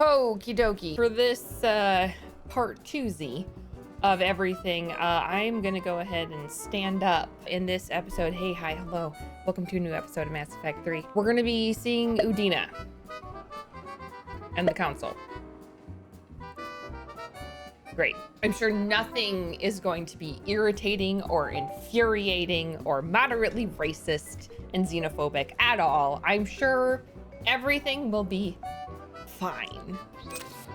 Okie dokie. For this part 2Z of everything, I'm gonna go ahead and stand up in this episode. Hey, hi, hello. Welcome to a new episode of Mass Effect 3. We're gonna be seeing Udina and the Council. Great. I'm sure nothing is going to be irritating or infuriating or moderately racist and xenophobic at all. I'm sure everything will be fine.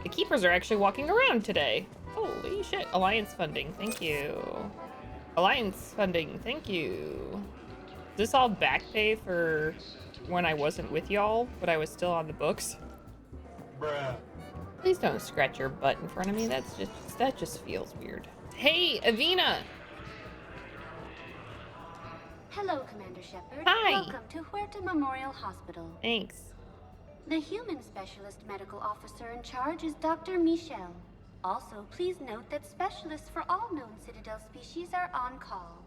The Keepers are actually walking around today. Holy shit. Alliance funding, thank you. Alliance funding, thank you. Is this all back pay for when I wasn't with y'all, but I was still on the books? Bruh. Please don't scratch your butt in front of me. That just feels weird. Hey, Avina! Hello, Commander Shepard. Hi. Welcome to Huerta Memorial Hospital. Thanks. The human specialist medical officer in charge is Dr. Michelle. Also, please note that specialists for all known Citadel species are on call.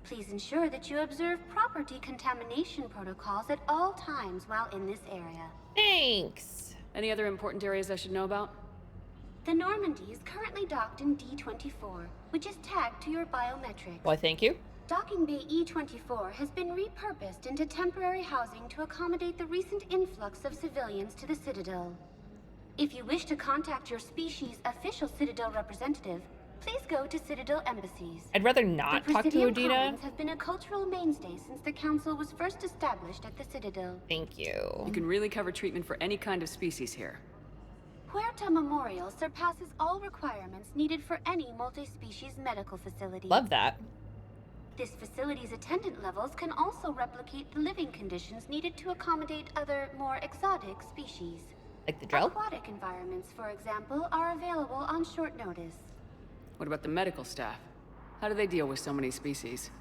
Please ensure that you observe proper decontamination protocols at all times while in this area. Thanks. Any other important areas I should know about? The Normandy is currently docked in D-24, which is tagged to your biometrics. Why, thank you. Docking Bay E-24 has been repurposed into temporary housing to accommodate the recent influx of civilians to the Citadel. If you wish to contact your species' official Citadel representative, please go to Citadel embassies. I'd rather not The talk to Presidium Udina. Commons have been a cultural mainstay since the Council was first established at the Citadel. Thank you. You can really cover treatment for any kind of species here. Huerta Memorial surpasses all requirements needed for any multi-species medical facility. Love that. This facility's attendant levels can also replicate the living conditions needed to accommodate other, more exotic species. Like the drill? Aquatic environments, for example, are available on short notice. What about the medical staff? How do they deal with so many species?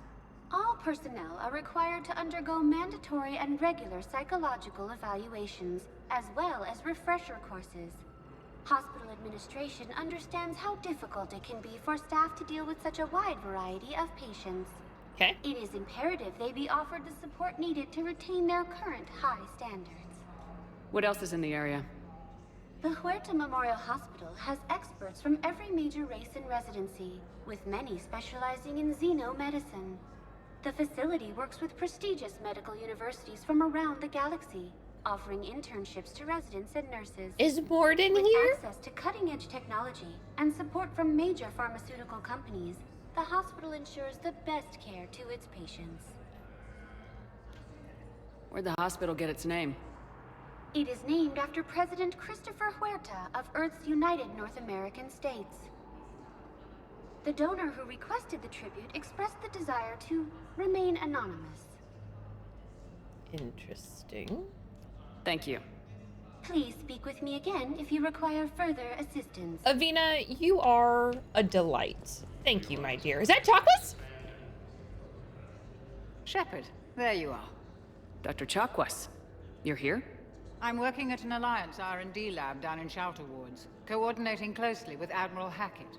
All personnel are required to undergo mandatory and regular psychological evaluations, as well as refresher courses. Hospital administration understands how difficult it can be for staff to deal with such a wide variety of patients. Okay. It is imperative they be offered the support needed to retain their current high standards. What else is in the area? The Huerta Memorial Hospital has experts from every major race in residency, with many specializing in xenomedicine. The facility works with prestigious medical universities from around the galaxy, offering internships to residents and nurses. Is Morden With here? access to cutting-edge technology and support from major pharmaceutical companies, the hospital ensures the best care to its patients. Where'd the hospital get its name? It is named after President Christopher Huerta of Earth's United North American States. The donor who requested the tribute expressed the desire to remain anonymous. Interesting. Thank you. Please speak with me again if you require further assistance. Avina, you are a delight. Thank you, my dear. Is that Chakwas? Shepard, there you are. Dr. Chakwas, you're here? I'm working at an Alliance R&D lab down in Shuttle Wards, coordinating closely with Admiral Hacket.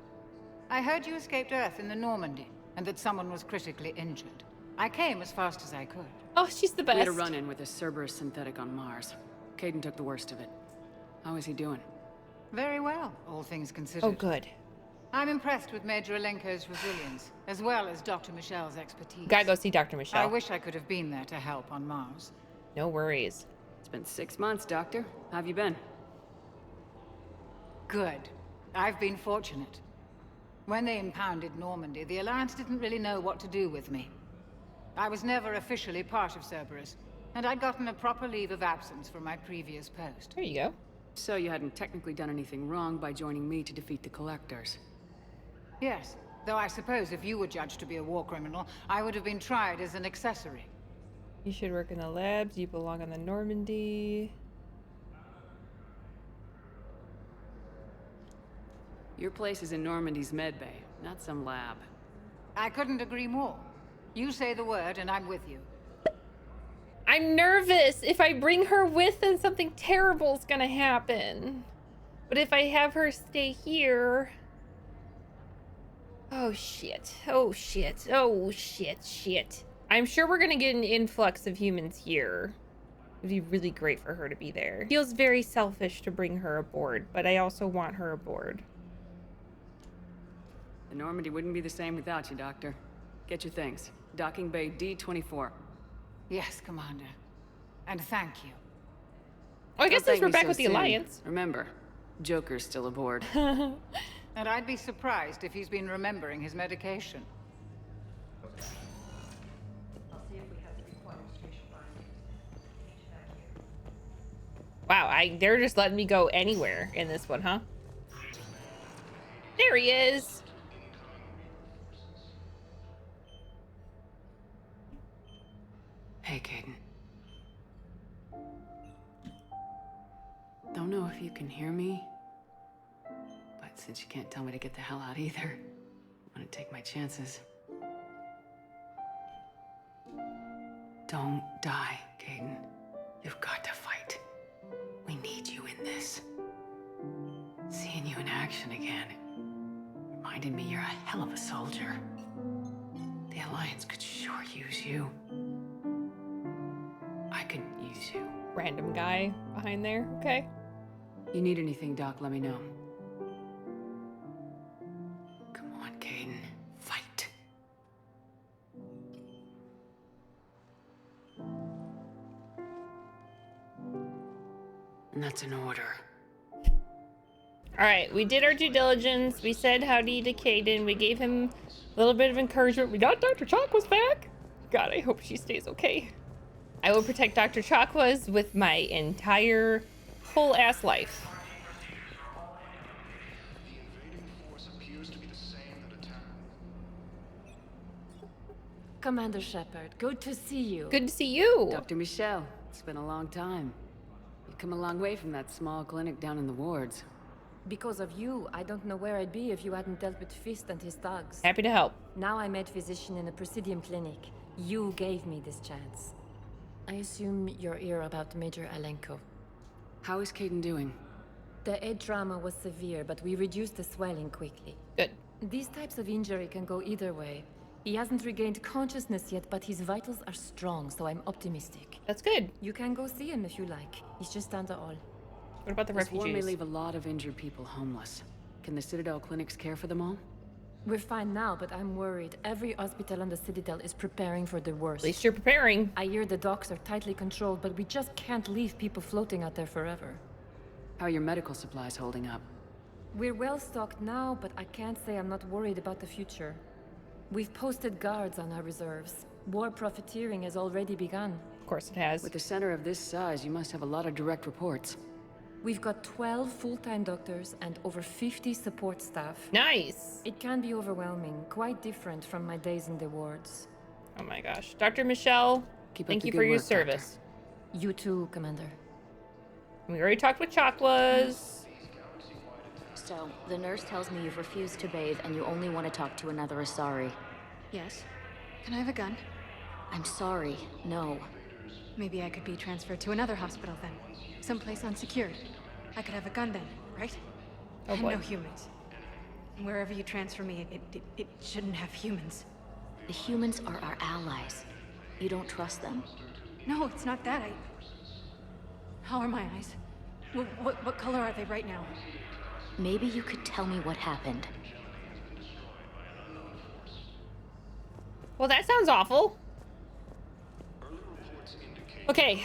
I heard you escaped Earth in the Normandy, and that someone was critically injured. I came as fast as I could. Oh, she's the best. We had a run-in with a Cerberus synthetic on Mars. Caden took the worst of it. How is he doing? Very well, all things considered. Oh, good. I'm impressed with Major Alenko's resilience, as well as Dr. Michelle's expertise. Gotta go see Dr. Michelle. I wish I could have been there to help on Mars. No worries. It's been 6 months, Doctor. How have you been? Good. I've been fortunate. When they impounded Normandy, the Alliance didn't really know what to do with me. I was never officially part of Cerberus, and I'd gotten a proper leave of absence from my previous post. There you go. So you hadn't technically done anything wrong by joining me to defeat the Collectors. Yes, though I suppose if you were judged to be a war criminal, I would have been tried as an accessory. You should work in the labs. You belong on the Normandy. Your place is in Normandy's medbay, not some lab. I couldn't agree more. You say the word and I'm with you. I'm nervous. If I bring her with, then something terrible is gonna happen. But if I have her stay here... Oh, shit. Oh, shit. Oh, shit. I'm sure we're gonna get an influx of humans here. It'd be really great for her to be there. Feels very selfish to bring her aboard, but I also want her aboard. The Normandy wouldn't be the same without you, Doctor. Get your things. Docking Bay D-24. Yes, Commander. And thank you. Oh, I guess Don't since we're thank me back so with the soon. Alliance. Remember, Joker's still aboard. And I'd be surprised if he's been remembering his medication. Wow, they're just letting me go anywhere in this one, huh? There he is. Hey, Caden. Don't know if you can hear me, but since you can't tell me to get the hell out either, I'm gonna take my chances. Don't die, Caden. You've got to fight. We need you in this. Seeing you in action again reminded me you're a hell of a soldier. The Alliance could sure use you. I could use you. Random guy behind there. Okay. You need anything, Doc, let me know. Come on, Caden. Fight. And that's an order. All right, we did our due diligence. We said howdy to Caden. We gave him a little bit of encouragement. We got Dr. Chakwas back. God, I hope she stays okay. I will protect Dr. Chakwas with my entire whole ass life. The invading force appears to be the same that attacked. Commander Shepard, good to see you. Good to see you. Dr. Michelle, it's been a long time. You've come a long way from that small clinic down in the wards. Because of you, I don't know where I'd be if you hadn't dealt with Fist and his thugs. Happy to help. Now I'm a physician in a Presidium clinic. You gave me this chance. I assume you're here about Major Alenko. How is Caden doing? The head trauma was severe, but we reduced the swelling quickly. Good. These types of injury can go either way. He hasn't regained consciousness yet, but his vitals are strong, so I'm optimistic. That's good. You can go see him if you like. He's just down the hall. What about the This war may refugees? leave a lot of injured people homeless. Can the Citadel clinics care for them all? We're fine now, but I'm worried. Every hospital on the Citadel is preparing for the worst. At least you're preparing. I hear the docks are tightly controlled, but we just can't leave people floating out there forever. How are your medical supplies holding up? We're well stocked now, but I can't say I'm not worried about the future. We've posted guards on our reserves. War profiteering has already begun. Of course it has. With a center of this size, you must have a lot of direct reports. We've got 12 full-time doctors and over 50 support staff. Nice. It can be overwhelming, quite different from my days in the wards. Oh my gosh. Dr. Michelle, Keep up thank the you good for your work, Doctor. service. You too, Commander. We already talked with Chakwas. So, the nurse tells me you've refused to bathe and you only want to talk to another Asari. Yes. Can I have a gun? I'm sorry, no. Maybe I could be transferred to another hospital then. Someplace unsecured. I could have a gun then, right? Oh And boy. no humans. Wherever you transfer me, it shouldn't have humans. The humans are our allies. You don't trust them? No, it's not that. How are my eyes? What color are they right now? Maybe you could tell me what happened. Well, that sounds awful. Okay.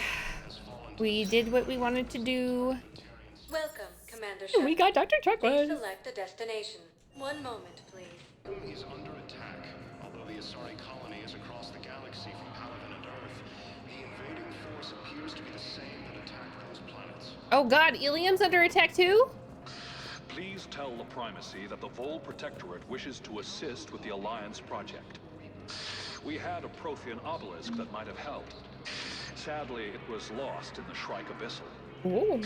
We did what we wanted to do. Welcome, Commander And Shepard. we got Dr. Please Chakwas. select a destination. One moment, please. Is under attack. Although the Asari colony is across the galaxy from Paladin and Earth, the invading force appears to be the same that attacked those planets. Oh god, Ilium's under attack too? Please tell the Primacy that the Vol Protectorate wishes to assist with the Alliance project. We had a Prothean obelisk that might have helped. Sadly, it was lost in the Shrike Abyssal. Ooh.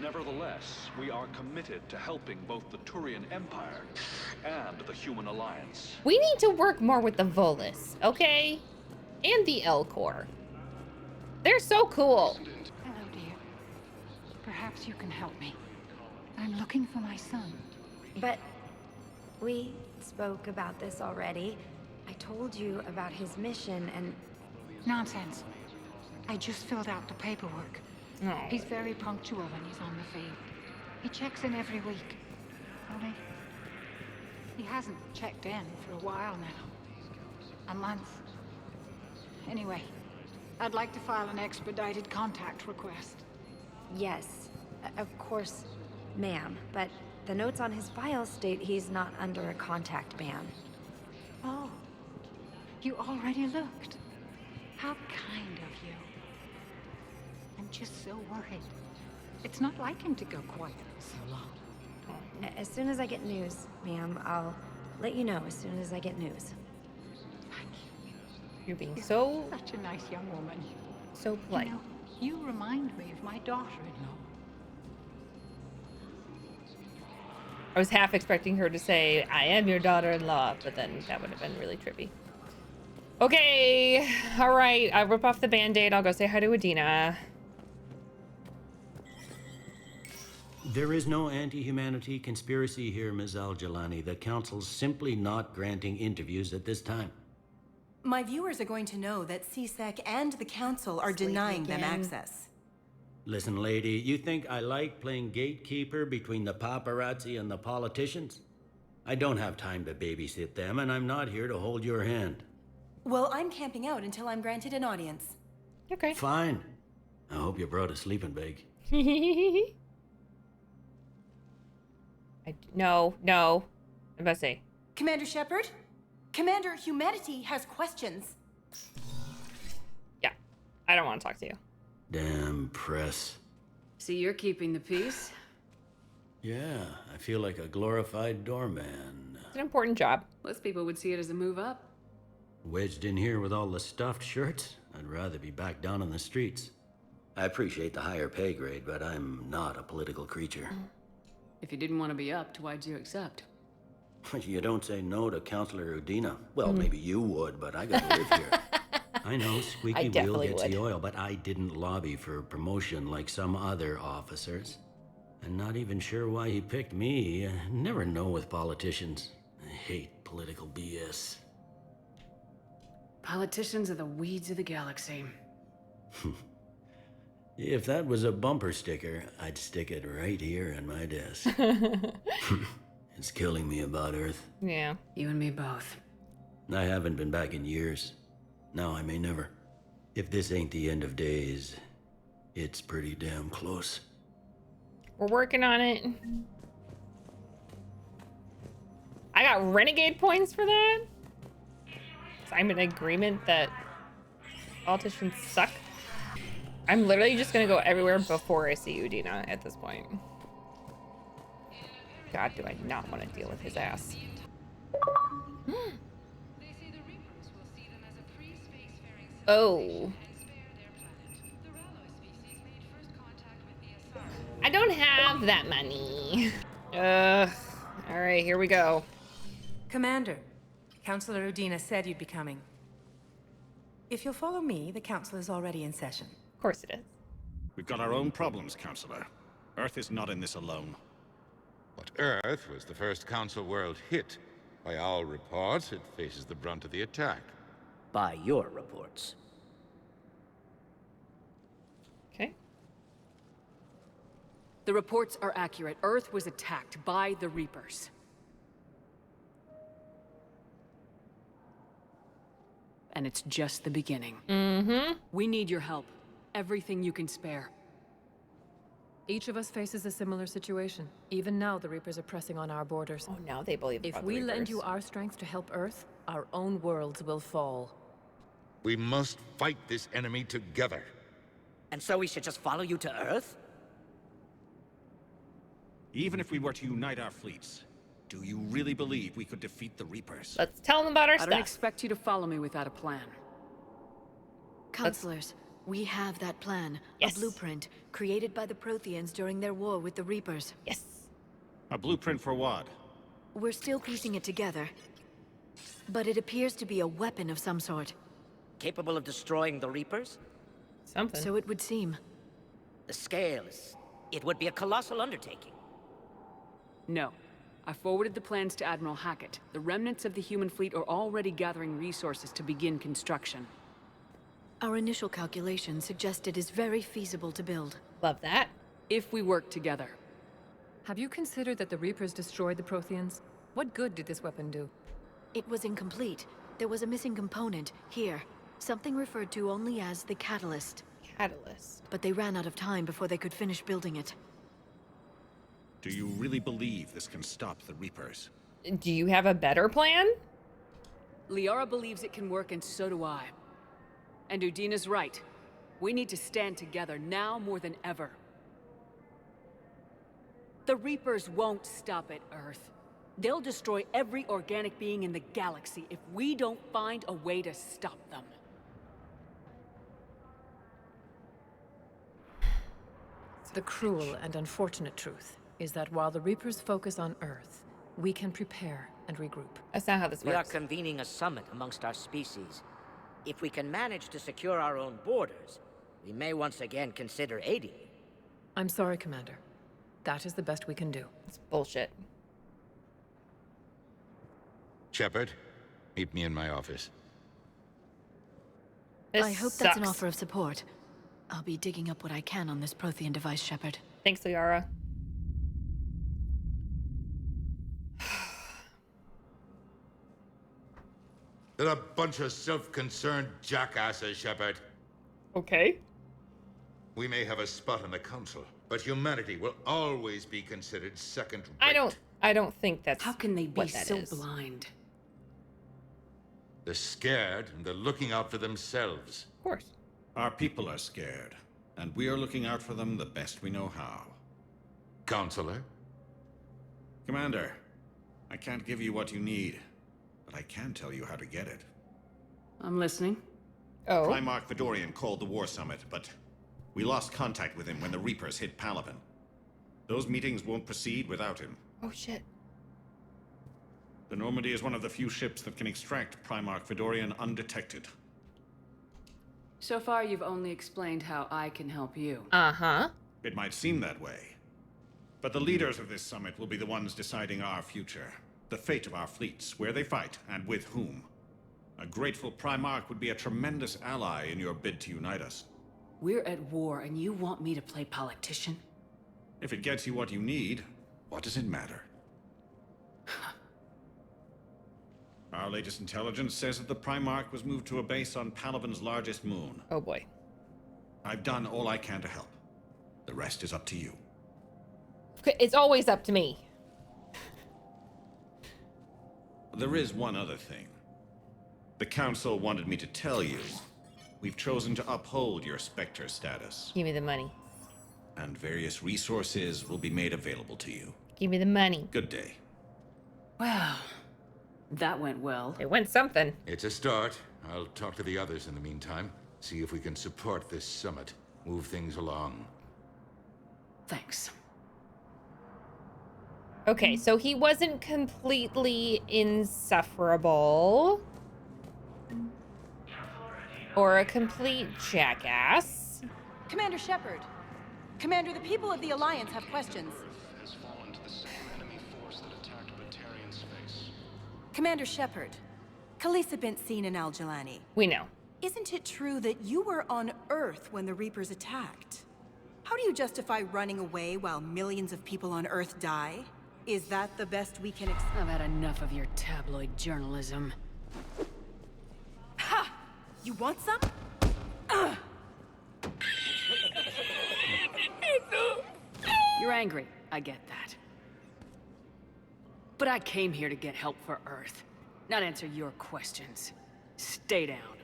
Nevertheless, we are committed to helping both the Turian Empire and the Human Alliance. We need to work more with the Volus, okay? And the Elcor. They're so cool. Hello, dear. Perhaps you can help me. I'm looking for my son. But we spoke about this already. I told you about his mission and... Nonsense. I just filled out the paperwork. No. He's very punctual when he's on the field. He checks in every week. Only, he hasn't checked in for a while now. A month. Anyway, I'd like to file an expedited contact request. Yes, of course, ma'am. But the notes on his file state he's not under a contact ban. Oh, you already looked. How kind of you. I'm just so worried. It's not like him to go quiet for so long. As soon as I get news, ma'am, I'll let you know as soon as I get news. Thank you. You're being so Such a nice young woman. so polite. You know, you remind me of my daughter-in-law. I was half expecting her to say, I am your daughter-in-law, but then that would have been really trippy. Okay, all right, I'll rip off the Band-Aid. I'll go say hi to Adina. There is no anti-humanity conspiracy here, Ms. Al-Jalani. The Council's simply not granting interviews at this time. My viewers are going to know that CSEC and the Council are denying them access. Listen, lady, you think I like playing gatekeeper between the paparazzi and the politicians? I don't have time to babysit them, and I'm not here to hold your hand. Well, I'm camping out until I'm granted an audience. Okay. Fine. I hope you brought a sleeping bag. No. I'm about to say. Commander Shepard? Commander, humanity has questions. Yeah, I don't want to talk to you. Damn press. See, you're keeping the peace. Yeah, I feel like a glorified doorman. It's an important job. Most people would see it as a move up. Wedged in here with all the stuffed shirts? I'd rather be back down on the streets. I appreciate the higher pay grade, but I'm not a political creature. If you didn't want to be upped, why'd you accept? You don't say no to Counselor Udina. Well, maybe you would, but I gotta live here. I know, squeaky wheel gets the oil, but I didn't lobby for promotion like some other officers. I'm not even sure why he picked me. I never know with politicians. I hate political BS. Politicians are the weeds of the galaxy. If that was a bumper sticker, I'd stick it right here on my desk. It's killing me about Earth. Yeah. You and me both. I haven't been back in years. Now I may never. If this ain't the end of days, it's pretty damn close. We're working on it. I got renegade points for that? So I'm in agreement that politicians suck. I'm literally just gonna go everywhere before I see Udina at this point. God, do I not want to deal with his ass. Oh. I don't have that money. All right, here we go. Commander, Counselor Udina said you'd be coming. If you'll follow me, the Council is already in session. Of course it is. We've got our own problems, Counselor. Earth is not in this alone. But Earth was the first Council world hit. By all reports, it faces the brunt of the attack. By your reports. Okay. The reports are accurate. Earth was attacked by the Reapers. And it's just the beginning. Mm-hmm. We need your help. Everything you can spare. Each of us faces a similar situation. Even now, the Reapers are pressing on our borders. Oh, now they believe If we lend you our strength to help Earth, our own worlds will fall. We must fight this enemy together. And so we should just follow you to Earth? Even if we were to unite our fleets, do you really believe we could defeat the Reapers? Let's tell them about our I stuff. don't expect you to follow me without a plan. Counselors, we have that plan. Yes. A blueprint created by the Protheans during their war with the Reapers. Yes. A blueprint for what? We're still piecing it together. But it appears to be a weapon of some sort. Capable of destroying the Reapers? Something. So it would seem. The scales. It would be a colossal undertaking. No. I forwarded the plans to Admiral Hacket. The remnants of the human fleet are already gathering resources to begin construction. Our initial calculations suggest it is very feasible to build. Love that. If we work together. Have you considered that the Reapers destroyed the Protheans? What good did this weapon do? It was incomplete. There was a missing component, here. Something referred to only as the catalyst. Catalyst. But they ran out of time before they could finish building it. Do you really believe this can stop the Reapers? Do you have a better plan? Liara believes it can work, and so do I. And Udina's right. We need to stand together now more than ever. The Reapers won't stop at Earth. They'll destroy every organic being in the galaxy if we don't find a way to stop them. The cruel and unfortunate truth is that while the Reapers focus on Earth, we can prepare and regroup. That's not how this works. We are convening a summit amongst our species. If we can manage to secure our own borders, we may once again consider aiding you. I'm sorry, Commander. That is the best we can do. It's bullshit. Shepard, meet me in my office. I hope that's an offer of support. I'll be digging up what I can on this Prothean device, Shepard. Thanks, Liara. They're a bunch of self-concerned jackasses, Shepard. Okay. We may have a spot on the council, but humanity will always be considered second-rate. I don't think that's How can they be what that so is. blind? They're scared, and they're looking out for themselves. Of course. Our people are scared, and we are looking out for them the best we know how. Counselor? Commander, I can't give you what you need, but I can tell you how to get it. I'm listening. Oh. Primarch Vidorian called the War Summit, but we lost contact with him when the Reapers hit Palaven. Those meetings won't proceed without him. Oh, shit. The Normandy is one of the few ships that can extract Primarch Vidorian undetected. So far, you've only explained how I can help you. Uh-huh. It might seem that way. But the leaders of this summit will be the ones deciding our future. The fate of our fleets, where they fight, and with whom. A grateful Primarch would be a tremendous ally in your bid to unite us. We're at war, and you want me to play politician? If it gets you what you need, what does it matter? Our latest intelligence says that the Primarch was moved to a base on Palaven's largest moon. Oh boy. I've done all I can to help. The rest is up to you. It's always up to me. There is one other thing. The Council wanted me to tell you. We've chosen to uphold your Spectre status. Give me the money. And various resources will be made available to you. Give me the money. Good day. Wow. That went well. It went something. It's a start. I'll talk to the others in the meantime. See if we can support this summit. Move things along. Thanks. Okay, so he wasn't completely insufferable. Or a complete jackass. Commander Shepard. Commander, the people of the Alliance have questions. Has fallen to the same enemy force that attacked Batarian space. Commander Shepard, Khaleesa bint seen in Al-Jalani. We know. Isn't it true that you were on Earth when the Reapers attacked? How do you justify running away while millions of people on Earth die? Is that the best we can expect? I've had enough of your tabloid journalism. Ha! You want some? You're angry, I get that. But I came here to get help for Earth, not answer your questions. Stay down.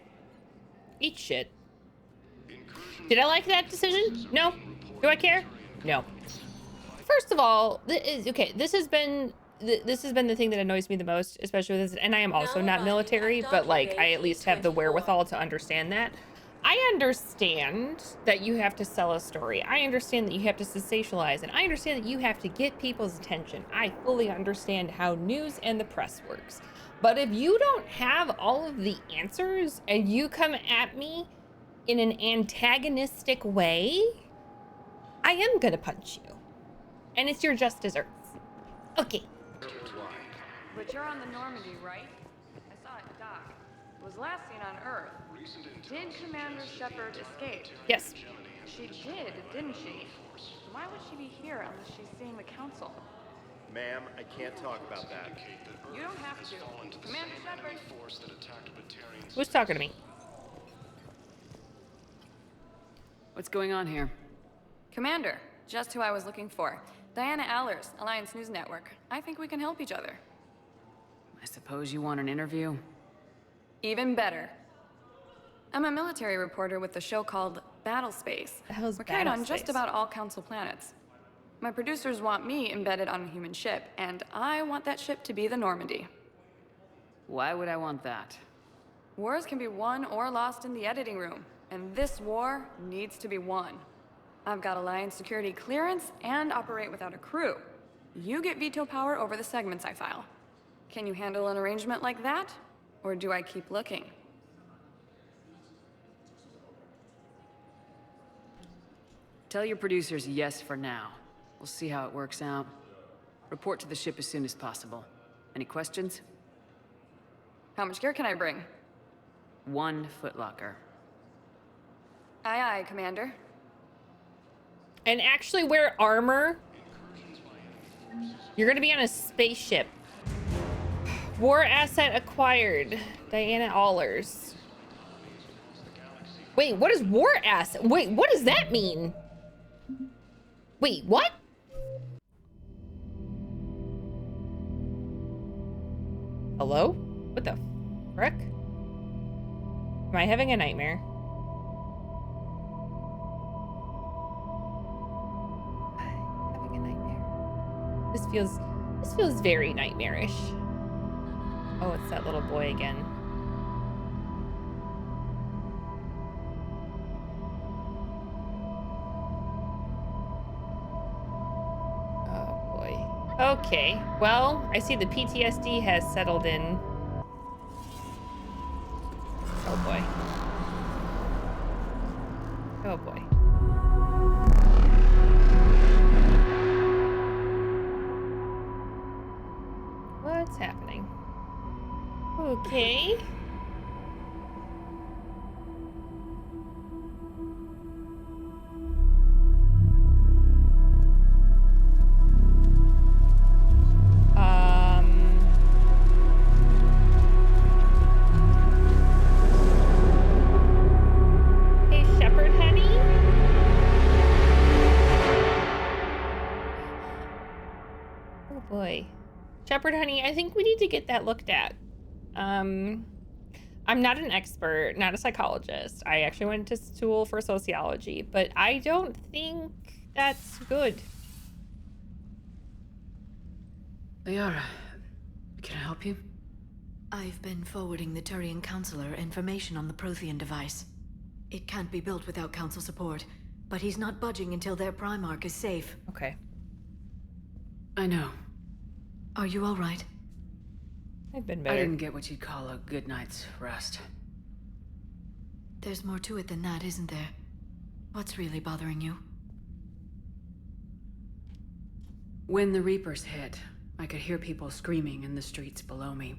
Eat shit. Did I like that decision? No. Do I care? No. First of all, this has been the thing that annoys me the most, especially with this, and I am also not military, but like I at least have the wherewithal to understand that. I understand that you have to sell a story. I understand that you have to sensationalize, and I understand that you have to get people's attention. I fully understand how news and the press works. But if you don't have all of the answers and you come at me in an antagonistic way, I am gonna punch you. And it's your just desserts. Okay. But you're on the Normandy, right? I saw it dock. It was last seen on Earth. Did Commander Shepard escape? Yes. She did, didn't she? Why would she be here unless she's seeing the Council? Ma'am, I can't talk about that. You don't have to. Commander Shepard. Who's talking to me? What's going on here? Commander, just who I was looking for. Diana Allers, Alliance News Network. I think we can help each other. I suppose you want an interview? Even better. I'm a military reporter with a show called Battle Space. The hell's We're carried on Battle just Space? about all Council planets. My producers want me embedded on a human ship, and I want that ship to be the Normandy. Why would I want that? Wars can be won or lost in the editing room, and this war needs to be won. I've got Alliance security clearance and operate without a crew. You get veto power over the segments I file. Can you handle an arrangement like that? Or do I keep looking? Tell your producers yes for now. We'll see how it works out. Report to the ship as soon as possible. Any questions? How much gear can I bring? 1 footlocker. Aye, aye, Commander. And actually wear armor. You're gonna be on a spaceship. War asset acquired. Diana Allers. Wait, what is war asset? Wait, what does that mean? Wait, what? Hello? What the frick? Am I having a nightmare? Having a nightmare. This feels very nightmarish. Oh, it's that little boy again. Oh boy. Okay, well, I see the PTSD has settled in. Oh boy. Oh boy. What's happening? Okay. Hey, Shepard, honey. Oh boy. Shepard, honey, I think we need to get that looked at. I'm not an expert, not a psychologist. I actually went to school for sociology, but I don't think that's good. Liara, can I help you? I've been forwarding the Turian Counselor information on the Prothean device. It can't be built without Council support, but he's not budging until their Primarch is safe. Okay. I know. Are you all right? I've been I better. didn't get what you'd call a good night's rest. There's more to it than that, isn't there? What's really bothering you? When the Reapers hit, I could hear people screaming in the streets below me.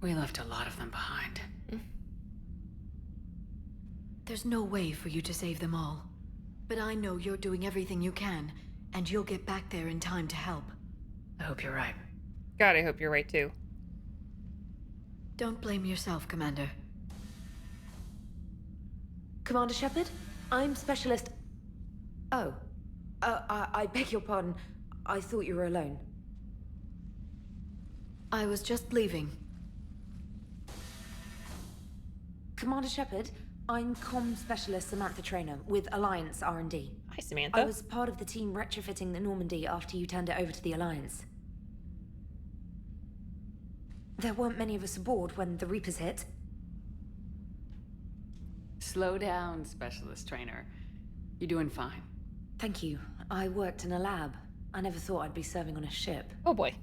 We left a lot of them behind. There's no way for you to save them all. But I know you're doing everything you can, and you'll get back there in time to help. I hope you're right. God, I hope you're right too. Don't blame yourself, Commander. Commander Shepard, I'm Specialist... Oh. I beg your pardon. I thought you were alone. I was just leaving. Commander Shepard, I'm Comm Specialist Samantha Traynor with Alliance R&D. Hi, Samantha. I was part of the team retrofitting the Normandy after you turned it over to the Alliance. There weren't many of us aboard when the Reapers hit. Slow down, Specialist Trainer. You're doing fine. Thank you. I worked in a lab. I never thought I'd be serving on a ship. Oh boy.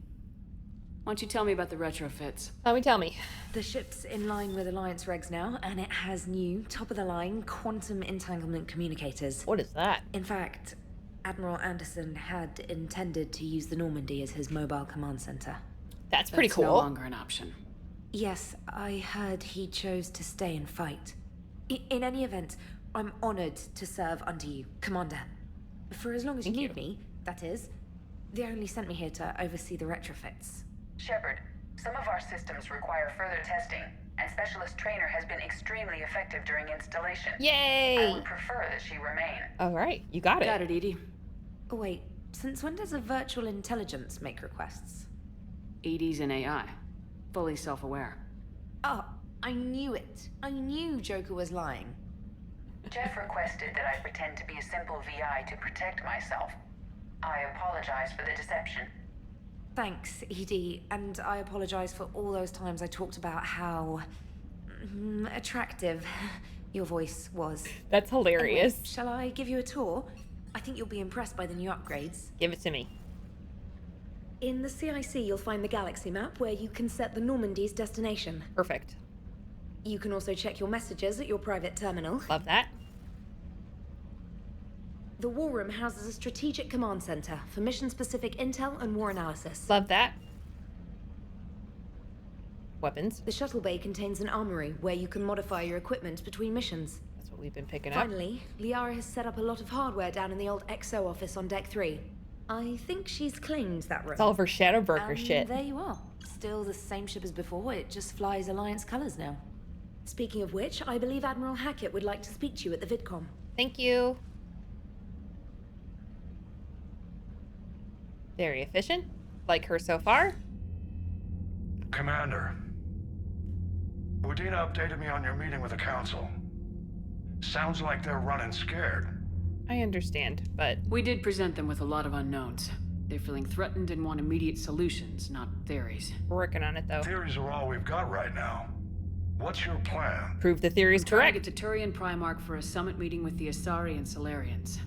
Why don't you tell me about the retrofits? Tell me. The ship's in line with Alliance regs now, and it has new, top-of-the-line, quantum entanglement communicators. What is that? In fact, Admiral Anderson had intended to use the Normandy as his mobile command center. That's pretty cool. No longer an option. Yes, I heard he chose to stay and fight. In any event, I'm honored to serve under you, Commander. For as long as you need me, that is. They only sent me here to oversee the retrofits. Shepard, some of our systems require further testing, and Specialist Trainer has been extremely effective during installation. Yay! I would prefer that she remain. All right, you got it. Got it, Edie. Oh, wait, since when does a virtual intelligence make requests? Edie's an AI. Fully self-aware. Oh, I knew it. I knew Joker was lying. Jeff requested that I pretend to be a simple VI to protect myself. I apologize for the deception. Thanks, Edie, and I apologize for all those times I talked about how attractive your voice was. That's hilarious. Anyway, shall I give you a tour? I think you'll be impressed by the new upgrades. Give it to me. In the CIC, you'll find the galaxy map where you can set the Normandy's destination. Perfect. You can also check your messages at your private terminal. Love that. The War Room houses a strategic command center for mission-specific intel and war analysis. Love that. Weapons. The Shuttle Bay contains an armory where you can modify your equipment between missions. That's what we've been picking up. Finally, Liara has set up a lot of hardware down in the old XO office on Deck 3. I think she's claimed that room. It's all of her Shadow Broker shit. There you are. Still the same ship as before, it just flies Alliance colors now. Speaking of which, I believe Admiral Hacket would like to speak to you at the VidCom. Thank you. Very efficient. Like her so far. Commander, Udina updated me on your meeting with the Council. Sounds like they're running scared. I understand, but... We did present them with a lot of unknowns. They're feeling threatened and want immediate solutions, not theories. We're working on it, though. Theories are all we've got right now. What's your plan? Prove the theory's correct. Get to Turian Primarch for a summit meeting with the Asari and Solarians.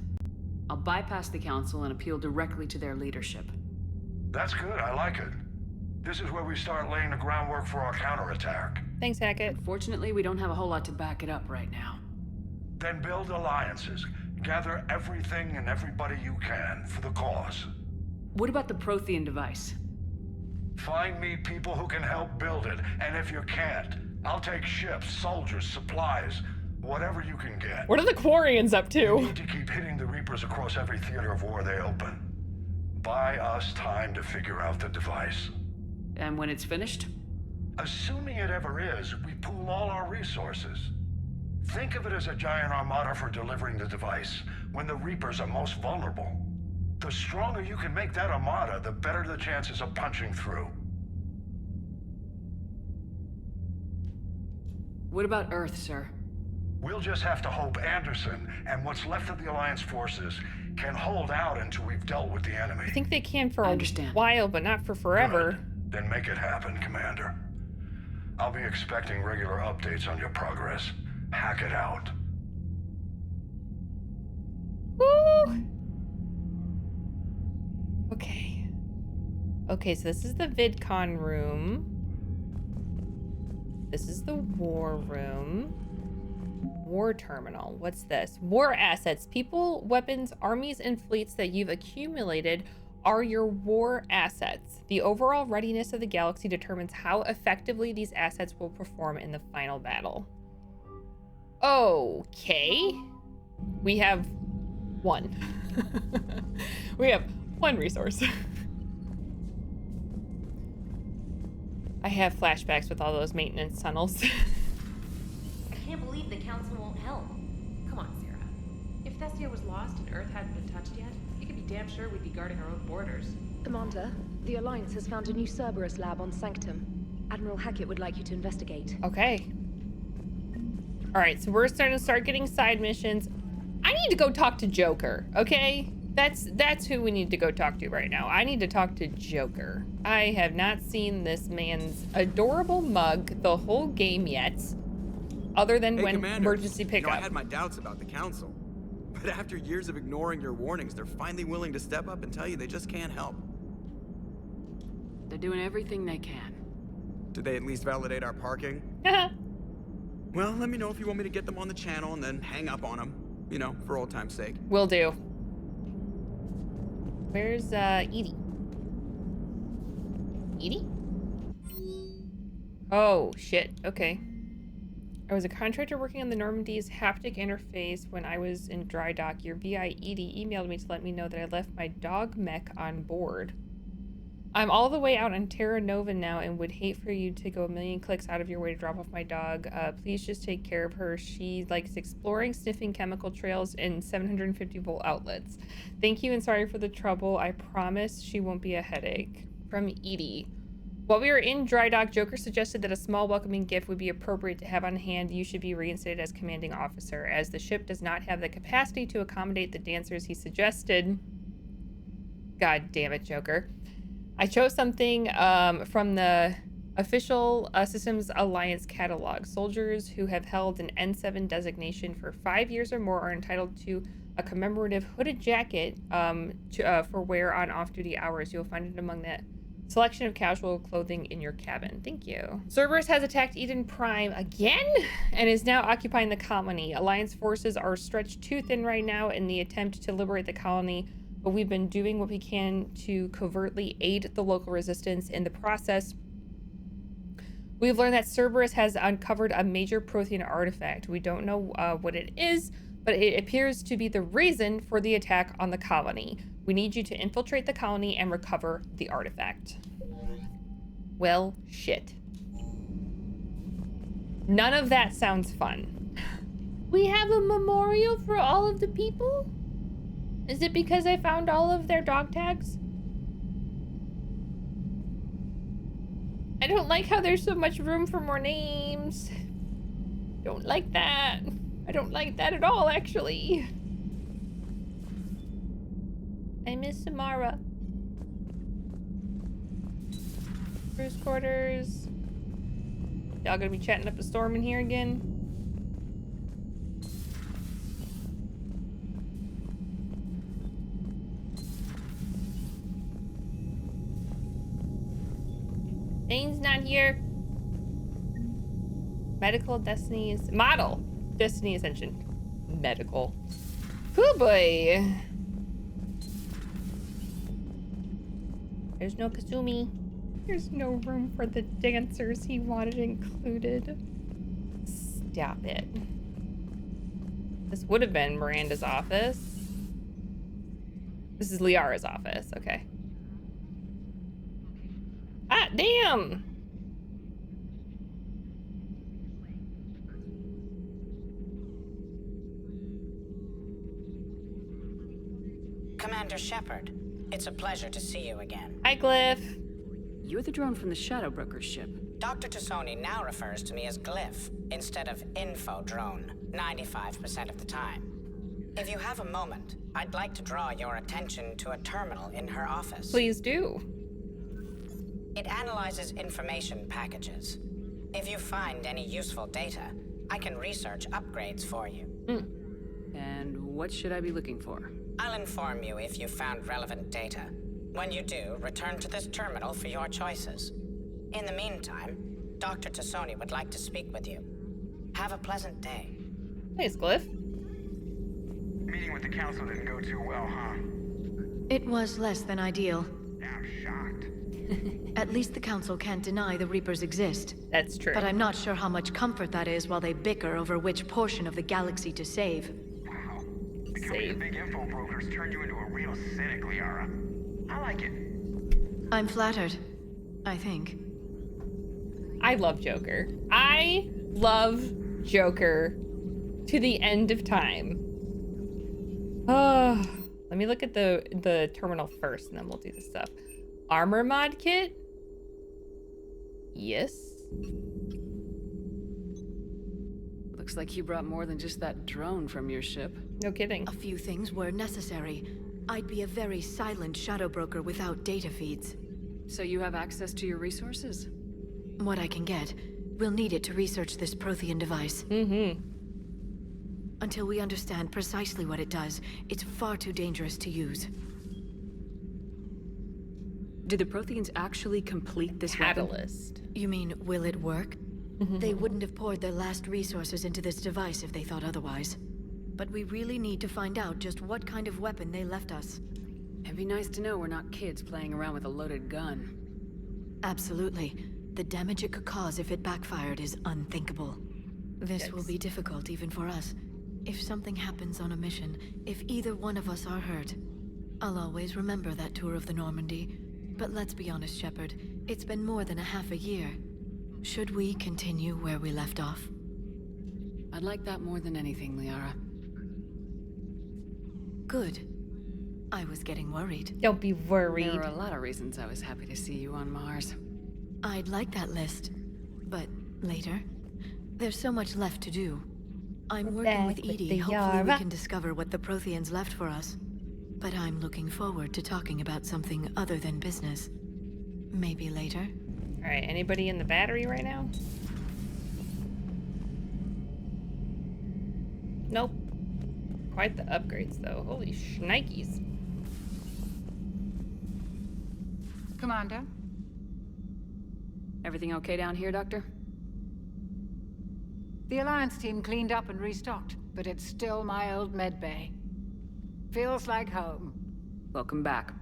I'll bypass the Council and appeal directly to their leadership. That's good, I like it. This is where we start laying the groundwork for our counterattack. Thanks, Hacket. Unfortunately, we don't have a whole lot to back it up right now. Then build alliances. Gather everything and everybody you can for the cause. What about the Prothean device? Find me people who can help build it, and if you can't, I'll take ships, soldiers, supplies, whatever you can get. What are the Quarians up to? You need to keep hitting the Reapers across every theater of war they open. Buy us time to figure out the device. And when it's finished? Assuming it ever is, we pool all our resources. Think of it as a giant armada for delivering the device, when the Reapers are most vulnerable. The stronger you can make that armada, the better the chances of punching through. What about Earth, sir? We'll just have to hope Anderson and what's left of the Alliance forces can hold out until we've dealt with the enemy. I think they can for a while, but not for forever. Good. Then make it happen, Commander. I'll be expecting regular updates on your progress. Hack it out. Woo! Okay. Okay, so this is the VidCon room. This is the war room. War terminal. What's this? War assets. People, weapons, armies, and fleets that you've accumulated are your war assets. The overall readiness of the galaxy determines how effectively these assets will perform in the final battle. Okay. We have one. We have one resource. I have flashbacks with all those maintenance tunnels. I can't believe the Council won't help. Come on, Sarah. If Thessia was lost and Earth hadn't been touched yet, you could be damn sure we'd be guarding our own borders. Commander, the Alliance has found a new Cerberus lab on Sanctum. Admiral Hacket would like you to investigate. Okay. Alright, so we're starting to getting side missions. I need to go talk to Joker, okay? That's who we need to go talk to right now. I need to talk to Joker. I have not seen this man's adorable mug the whole game yet. Other than when Commander, emergency pickup. I had my doubts about the Council. But after years of ignoring your warnings, they're finally willing to step up and tell you they just can't help. They're doing everything they can. Did they at least validate our parking? Well, let me know if you want me to get them on the channel and then hang up on them. You know, for old time's sake. Will do. Where's Edie? Edie? Oh, shit. Okay. I was a contractor working on the Normandy's haptic interface when I was in dry dock. Your VI Edie emailed me to let me know that I left my dog mech on board. I'm all the way out on Terra Nova now and would hate for you to go a million clicks out of your way to drop off my dog. Please just take care of her. She likes exploring, sniffing chemical trails, and 750-volt outlets. Thank you and sorry for the trouble. I promise she won't be a headache. From Edie. While we were in dry dock, Joker suggested that a small welcoming gift would be appropriate to have on hand. You should be reinstated as commanding officer, as the ship does not have the capacity to accommodate the dancers he suggested. God damn it, Joker. I chose something from the official Systems Alliance catalog. Soldiers who have held an N7 designation for 5 years or more are entitled to a commemorative hooded jacket for wear on off-duty hours. You'll find it among the selection of casual clothing in your cabin. Thank you. Cerberus has attacked Eden Prime again and is now occupying the colony. Alliance forces are stretched too thin right now in the attempt to liberate the colony, but we've been doing what we can to covertly aid the local resistance. In the process, we've learned that Cerberus has uncovered a major Prothean artifact. We don't know what it is, but it appears to be the reason for the attack on the colony. We need you to infiltrate the colony and recover the artifact. Well, shit. None of that sounds fun. We have a memorial for all of the people? Is it because I found all of their dog tags? I don't like how there's so much room for more names. Don't like that. I don't like that at all, actually. I miss Samara. Cruise quarters. Y'all gonna be chatting up a storm in here again? Dane's not here. Medical Destiny's model. Destiny Ascension. Medical. Cool boy. There's no Kasumi. There's no room for the dancers he wanted included. Stop it. This would have been Miranda's office. This is Liara's office. Okay. Ah, damn! Commander Shepard, it's a pleasure to see you again. Hi, Glyph. You're the drone from the Shadow Broker's ship. Dr. Tassoni now refers to me as Glyph instead of Info Drone 95% of the time. If you have a moment, I'd like to draw your attention to a terminal in her office. Please do. It analyzes information packages. If you find any useful data, I can research upgrades for you. And what should I be looking for? I'll inform you if you found relevant data. When you do, return to this terminal for your choices. In the meantime, Dr. Tassoni would like to speak with you. Have a pleasant day. Thanks, Glyph. Meeting with the council didn't go too well, huh? It was less than ideal. I'm shocked. At least the council can't deny the Reapers exist. That's true. But I'm not sure how much comfort that is while they bicker over which portion of the galaxy to save. Wow. Becoming the big info brokers turned you into a real cynic, Liara. I like it. I'm flattered, I think. I love Joker. I love Joker to the end of time. Let me look at the terminal first, and then we'll do this stuff. Armor mod kit? Yes. Looks like you brought more than just that drone from your ship. No kidding. A few things were necessary. I'd be a very silent shadow broker without data feeds. So you have access to your resources? What I can get. We'll need it to research this Prothean device. Until we understand precisely what it does, it's far too dangerous to use. Did the Protheans actually complete this catalyst? You mean, will it work? They wouldn't have poured their last resources into this device if they thought otherwise. But we really need to find out just what kind of weapon they left us. It'd be nice to know we're not kids playing around with a loaded gun. Absolutely. The damage it could cause if it backfired is unthinkable. This will be difficult even for us. If something happens on a mission, if either one of us are hurt, I'll always remember that tour of the Normandy. But let's be honest, Shepard, it's been more than a half a year. Should we continue where we left off? I'd like that more than anything, Liara. Good. I was getting worried. Don't be worried. There are a lot of reasons I was happy to see you on Mars. I'd like that list, but later. There's so much left to do. I'm working with Edie. Hopefully we can discover what the Protheans left for us. But I'm looking forward to talking about something other than business. Maybe later. All right, anybody in the battery right now? Nope. Quite the upgrades, though. Holy shnikes. Commander? Everything okay down here, Doctor? The Alliance team cleaned up and restocked, but it's still my old medbay. Feels like home. Welcome back.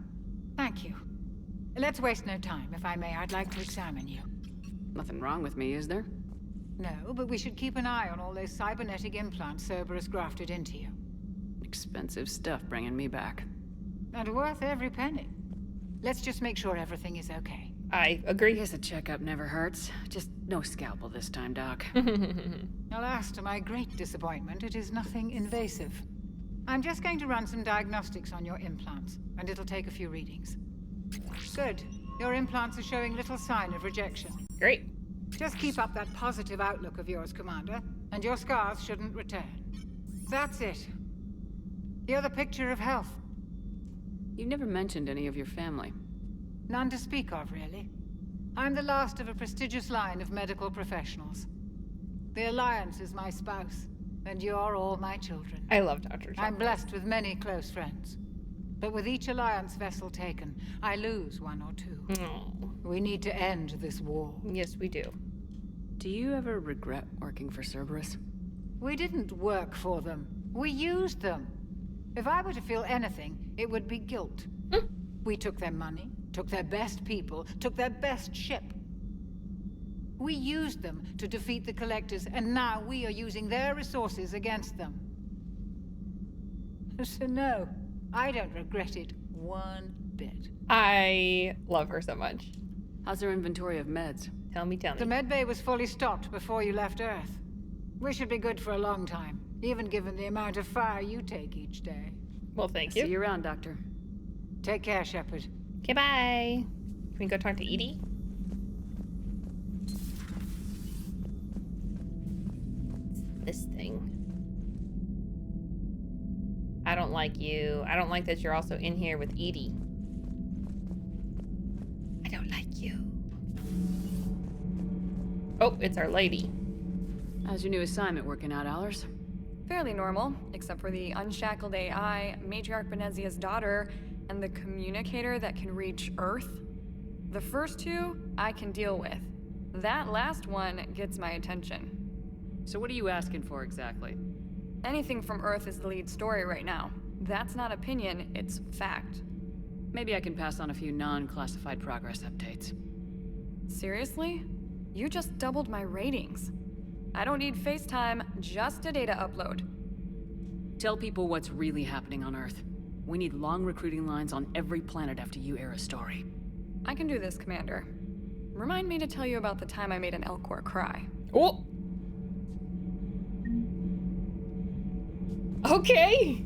Thank you. Let's waste no time. If I may, I'd like to examine you. Nothing wrong with me, is there? No, but we should keep an eye on all those cybernetic implants Cerberus grafted into you. Expensive stuff bringing me back. And worth every penny. Let's just make sure everything is okay. I agree. Guess a checkup never hurts. Just no scalpel this time, Doc. Alas, to my great disappointment, it is nothing invasive. I'm just going to run some diagnostics on your implants, and it'll take a few readings. Good. Your implants are showing little sign of rejection. Great. Just keep up that positive outlook of yours, Commander, and your scars shouldn't return. That's it. You're the picture of health. You never mentioned any of your family. None to speak of, really. I'm the last of a prestigious line of medical professionals. The Alliance is my spouse, and you're all my children. I love Dr. Chakwas. I'm blessed with many close friends. But with each Alliance vessel taken, I lose one or two. We need to end this war. Yes, we do. Do you ever regret working for Cerberus? We didn't work for them. We used them. If I were to feel anything, it would be guilt. We took their money, took their best people, took their best ship. We used them to defeat the Collectors, and now we are using their resources against them. So no, I don't regret it one bit. I love her so much. How's her inventory of meds? Tell me. The medbay was fully stocked before you left Earth. We should be good for a long time, even given the amount of fire you take each day. Well, thank you. See you around, Doctor. Take care, Shepard. Okay, bye. Can we go talk to Edie? This thing. I don't like you. I don't like that you're also in here with Edie. I don't like you. Oh, it's our lady. How's your new assignment working out, Allers? Fairly normal, except for the unshackled AI, Matriarch Benezia's daughter, and the communicator that can reach Earth. The first two, I can deal with. That last one gets my attention. So what are you asking for exactly? Anything from Earth is the lead story right now. That's not opinion, it's fact. Maybe I can pass on a few non-classified progress updates. Seriously? You just doubled my ratings. I don't need FaceTime, just a data upload. Tell people what's really happening on Earth. We need long recruiting lines on every planet after you air a story. I can do this, Commander. Remind me to tell you about the time I made an Elcor cry. Oh! Okay!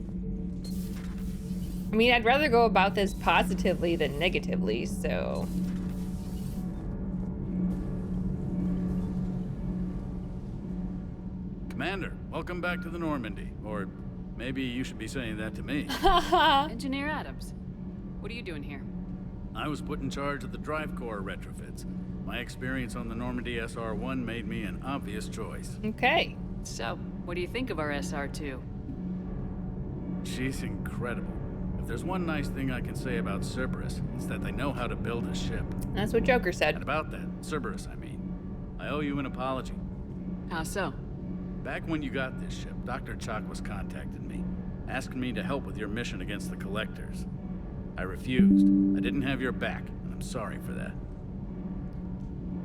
I mean, I'd rather go about this positively than negatively, so... Commander, welcome back to the Normandy. Or maybe you should be saying that to me. Engineer Adams, what are you doing here? I was put in charge of the drive core retrofits. My experience on the Normandy SR-1 made me an obvious choice. Okay. So, what do you think of our SR-2? She's incredible. If there's one nice thing I can say about Cerberus, it's that they know how to build a ship. That's what Joker said. And about that, Cerberus, I mean. I owe you an apology. How so? Back when you got this ship, Dr. Chakwas contacted me, asking me to help with your mission against the Collectors. I refused. I didn't have your back, and I'm sorry for that.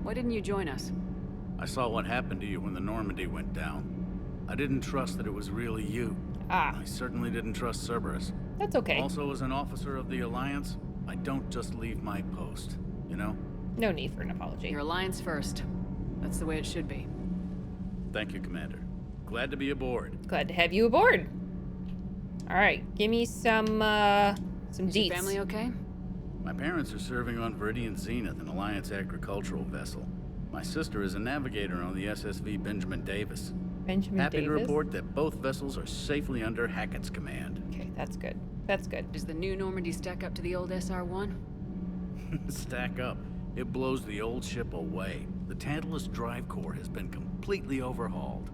Why didn't you join us? I saw what happened to you when the Normandy went down. I didn't trust that it was really you. I certainly didn't trust Cerberus. That's okay. Also, as an officer of the Alliance, I don't just leave my post, you know? No need for an apology. Your Alliance first. That's the way it should be. Thank you, Commander. Glad to be aboard. Glad to have you aboard. All right, give me some deets. Is your family okay? My parents are serving on Viridian Zenith, an Alliance agricultural vessel. My sister is a navigator on the SSV Benjamin Davis. Happy to report that both vessels are safely under Hacket's command. Okay, that's good. That's good. Does the new Normandy stack up to the old SR-1? Stack up. It blows the old ship away. The Tantalus drive core has been completely overhauled.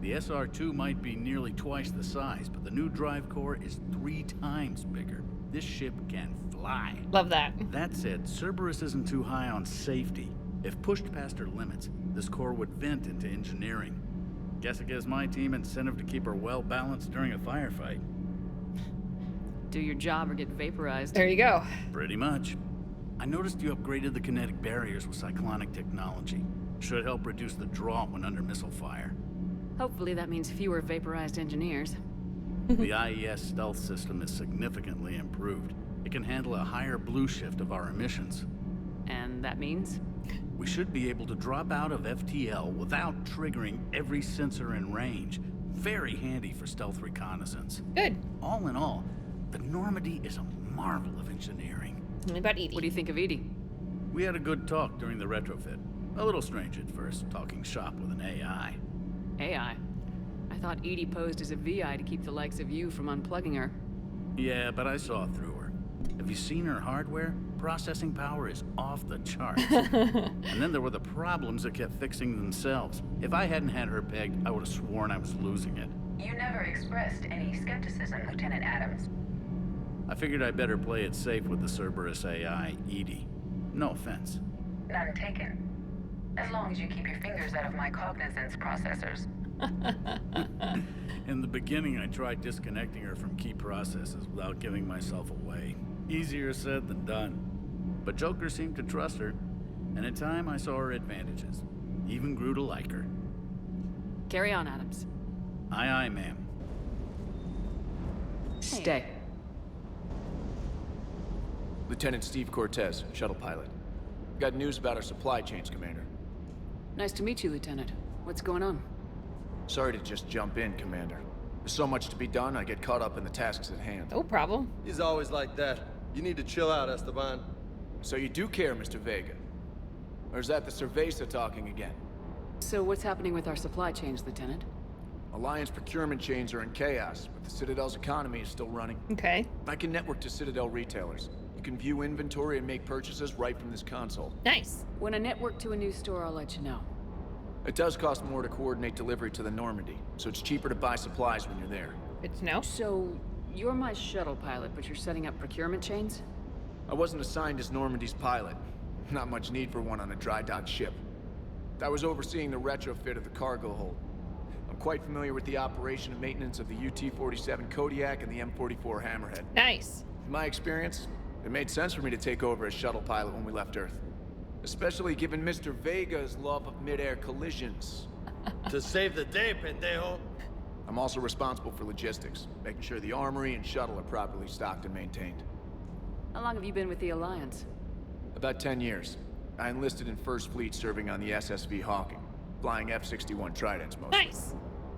The SR-2 might be nearly twice the size, but the new drive core is 3 times bigger. This ship can fly. Love that. That said, Cerberus isn't too high on safety. If pushed past her limits, this core would vent into engineering. Guess it gives my team incentive to keep her well balanced during a firefight. Do your job or get vaporized. There you go. Pretty much. I noticed you upgraded the kinetic barriers with cyclonic technology. Should help reduce the draw when under missile fire. Hopefully that means fewer vaporized engineers. The IES stealth system is significantly improved. It can handle a higher blue shift of our emissions. And that means? We should be able to drop out of FTL without triggering every sensor in range. Very handy for stealth reconnaissance. Good. All in all, the Normandy is a marvel of engineering. What about Edie? What do you think of Edie? We had a good talk during the retrofit. A little strange at first, talking shop with an AI. AI? I thought Edie posed as a VI to keep the likes of you from unplugging her. Yeah, but I saw through her. Have you seen her hardware? Processing power is off the charts. And then there were the problems that kept fixing themselves. If I hadn't had her pegged, I would have sworn I was losing it. You never expressed any skepticism, Lieutenant Adams. I figured I'd better play it safe with the Cerberus AI, Edie. No offense. None taken. As long as you keep your fingers out of my cognizance processors. In the beginning, I tried disconnecting her from key processes without giving myself away. Easier said than done. But Joker seemed to trust her, and in time I saw her advantages. Even grew to like her. Carry on, Adams. Aye, aye, ma'am. Stay. Lieutenant Steve Cortez, shuttle pilot. Got news about our supply chains, Commander. Nice to meet you, Lieutenant. What's going on? Sorry to just jump in, Commander. There's so much to be done, I get caught up in the tasks at hand. No problem. He's always like that. You need to chill out, Esteban. So you do care, Mr. Vega? Or is that the Cerveza talking again? So what's happening with our supply chains, Lieutenant? Alliance procurement chains are in chaos, but the Citadel's economy is still running. Okay. I can network to Citadel retailers. You can view inventory and make purchases right from this console. Nice. When I network to a new store, I'll let you know. It does cost more to coordinate delivery to the Normandy, so it's cheaper to buy supplies when you're there. Good to know. So, you're my shuttle pilot, but you're setting up procurement chains? I wasn't assigned as Normandy's pilot. Not much need for one on a dry dock ship. I was overseeing the retrofit of the cargo hold. I'm quite familiar with the operation and maintenance of the UT-47 Kodiak and the M44 Hammerhead. Nice. In my experience, it made sense for me to take over as shuttle pilot when we left Earth. Especially given Mr. Vega's love of mid-air collisions. To save the day, pendejo. I'm also responsible for logistics, making sure the armory and shuttle are properly stocked and maintained. How long have you been with the Alliance? About 10 years. I enlisted in First Fleet serving on the SSV Hawking, flying F-61 Tridents mostly. Nice.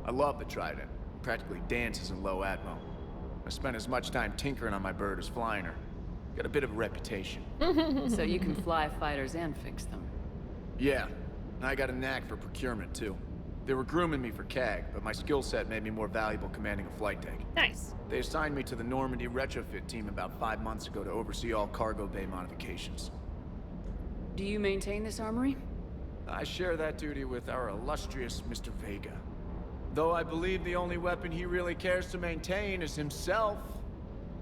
I love the Trident. Practically dances in low atmo. I spent as much time tinkering on my bird as flying her. Got a bit of a reputation. So you can fly fighters and fix them. Yeah, and I got a knack for procurement too. They were grooming me for CAG, but my skill set made me more valuable commanding a flight deck. Nice. They assigned me to the Normandy retrofit team about 5 months ago to oversee all cargo bay modifications. Do you maintain this armory? I share that duty with our illustrious Mr. Vega. Though I believe the only weapon he really cares to maintain is himself.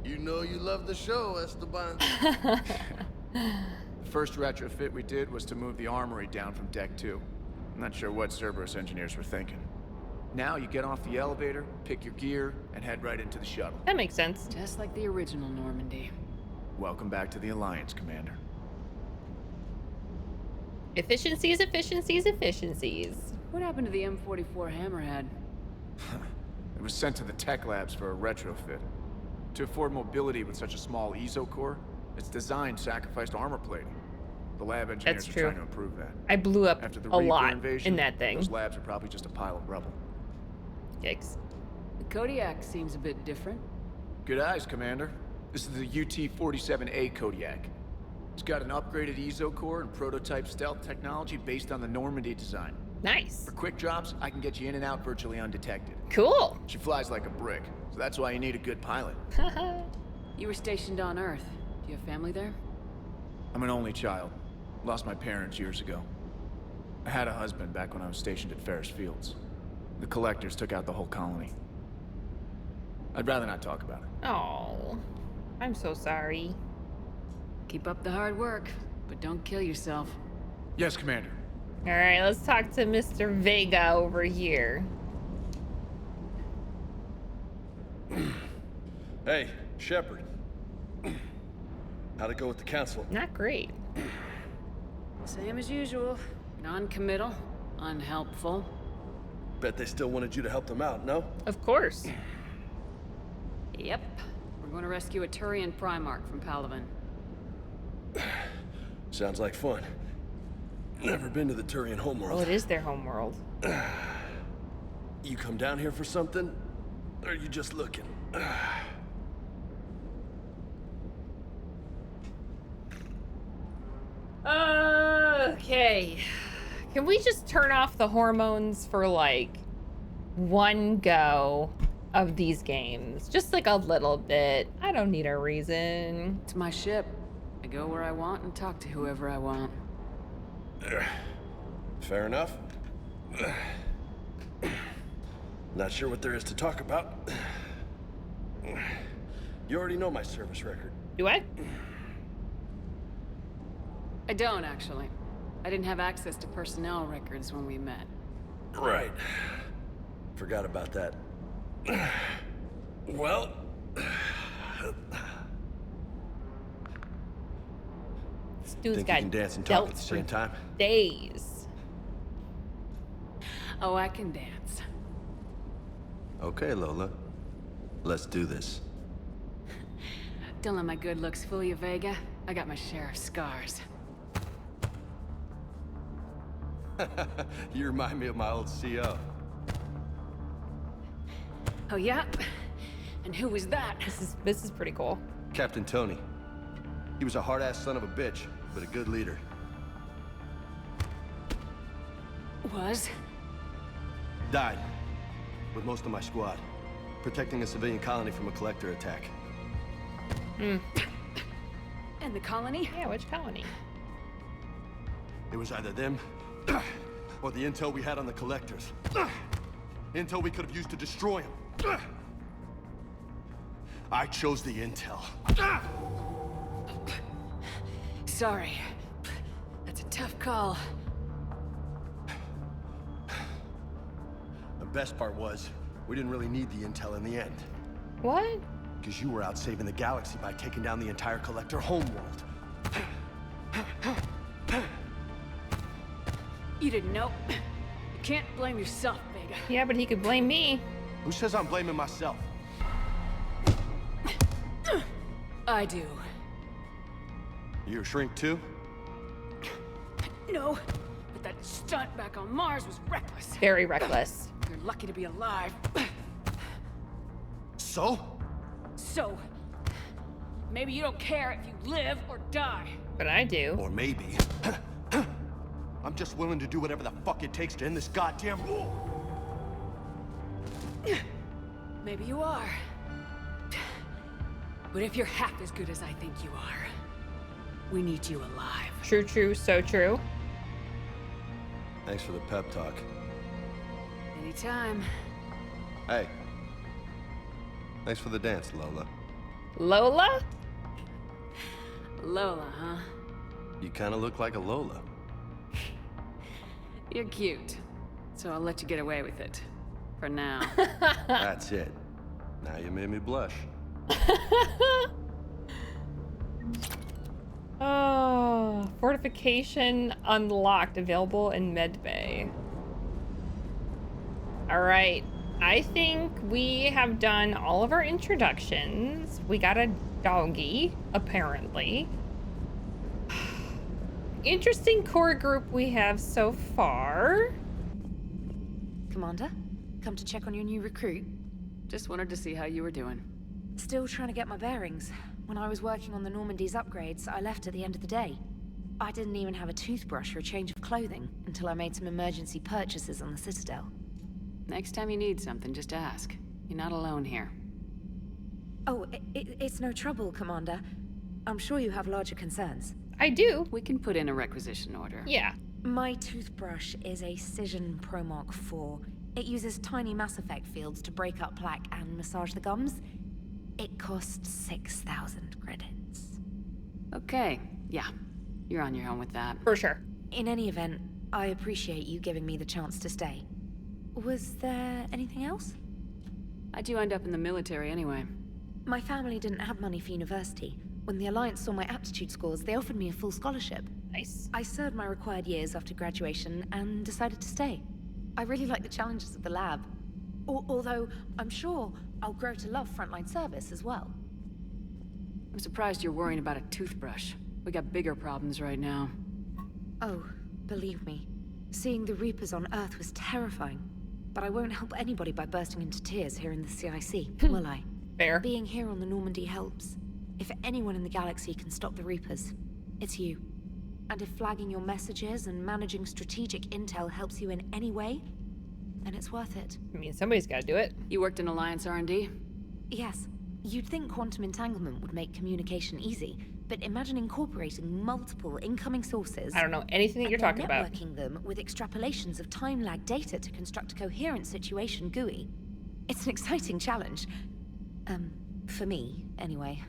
You know you love the show, Esteban. The first retrofit we did was to move the armory down from Deck 2. I'm not sure what Cerberus engineers were thinking. Now you get off the elevator, pick your gear, and head right into the shuttle. That makes sense. Just like the original Normandy. Welcome back to the Alliance, Commander. Efficiencies, efficiencies, efficiencies. What happened to the M44 Hammerhead? It was sent to the tech labs for a retrofit. To afford mobility with such a small ESO core, its design sacrificed armor plating. The lab engineers are trying to improve that. I blew up After the a Reaper lot invasion, in that thing. Those labs are probably just a pile of rubble. Yikes. The Kodiak seems a bit different. Good eyes, Commander. This is the UT-47A Kodiak. It's got an upgraded ESO core and prototype stealth technology based on the Normandy design. Nice. For quick drops, I can get you in and out virtually undetected. Cool. She flies like a brick, so that's why you need a good pilot. You were stationed on Earth. Do you have family there? I'm an only child. Lost my parents years ago. I had a husband back when I was stationed at Ferris Fields. The Collectors took out the whole colony. I'd rather not talk about it. Oh, I'm so sorry. Keep up the hard work, but don't kill yourself. Yes, Commander. All right, let's talk to Mr. Vega over here. Hey, Shepard. How'd it go with the council? Not great. Same as usual. Non-committal, unhelpful. Bet they still wanted you to help them out, no? Of course. Yep. We're going to rescue a Turian Primarch from Palaven. Sounds like fun. Never been to the Turian homeworld. Well, it is their homeworld. You come down here for something? Or are you just looking? Okay. Can we just turn off the hormones for like one go of these games? Just like a little bit. I don't need a reason. It's my ship. I go where I want and talk to whoever I want. Fair enough. Not sure what there is to talk about. You already know my service record. Do I? I don't, actually. I didn't have access to personnel records when we met. Right. Forgot about that. Well... This dude's think got you can dance and talk at the delts same for time? days. Oh, I can dance. Okay, Lola. Let's do this. Don't let my good looks fool you, Vega. I got my share of scars. You remind me of my old CO. Oh, yeah? And who was that? This is pretty cool. Captain Tony. He was a hard-ass son of a bitch, but a good leader. Was? Died. With most of my squad. Protecting a civilian colony from a collector attack. And the colony? Yeah, which colony? It was either them, or the intel we had on the collectors. Intel we could have used to destroy them. I chose the intel. Sorry. That's a tough call. The best part was, we didn't really need the intel in the end. What? Because you were out saving the galaxy by taking down the entire collector homeworld. You didn't know. You can't blame yourself, Vega. Yeah, but he could blame me. Who says I'm blaming myself? I do. You a shrink too? No, but that stunt back on Mars was reckless. Very reckless. You're lucky to be alive. So? So, maybe you don't care if you live or die. But I do. Or maybe... I'm just willing to do whatever the fuck it takes to end this goddamn war. Maybe you are. But if you're half as good as I think you are, we need you alive. True, true, so true. Thanks for the pep talk. Anytime. Hey. Thanks for the dance, Lola. Lola? Lola, huh? You kind of look like a Lola. You're cute. So I'll let you get away with it. For now. That's it. Now you made me blush. Oh, Fortification unlocked, available in medbay. All right, I think we have done all of our introductions. We got a doggy, apparently. Interesting core group we have so far. Commander, come to check on your new recruit. Just wanted to see how you were doing. Still trying to get my bearings. When I was working on the Normandy's upgrades, I left at the end of the day. I didn't even have a toothbrush or a change of clothing until I made some emergency purchases on the Citadel. Next time you need something, just ask. You're not alone here. Oh, it's no trouble, Commander. I'm sure you have larger concerns. I do. We can put in a requisition order. Yeah. My toothbrush is a Cision Pro Mark 4. It uses tiny Mass Effect fields to break up plaque and massage the gums. It costs 6,000 credits. Okay, yeah. You're on your own with that. For sure. In any event, I appreciate you giving me the chance to stay. Was there anything else? How'd you end up in the military anyway? My family didn't have money for university. When the Alliance saw my aptitude scores, they offered me a full scholarship. Nice. I served my required years after graduation and decided to stay. I really like the challenges of the lab. Although, I'm sure I'll grow to love frontline service as well. I'm surprised you're worrying about a toothbrush. We got bigger problems right now. Oh, believe me. Seeing the Reapers on Earth was terrifying. But I won't help anybody by bursting into tears here in the CIC, will I? Fair. Being here on the Normandy helps. If anyone in the galaxy can stop the Reapers, it's you. And if flagging your messages and managing strategic intel helps you in any way, then it's worth it. I mean, somebody's got to do it. You worked in Alliance R&D? Yes. You'd think quantum entanglement would make communication easy, but imagine incorporating multiple incoming sources. I don't know anything that you're talking about. Networking them with extrapolations of time-lag data to construct a coherent situation GUI. It's an exciting challenge. For me, anyway.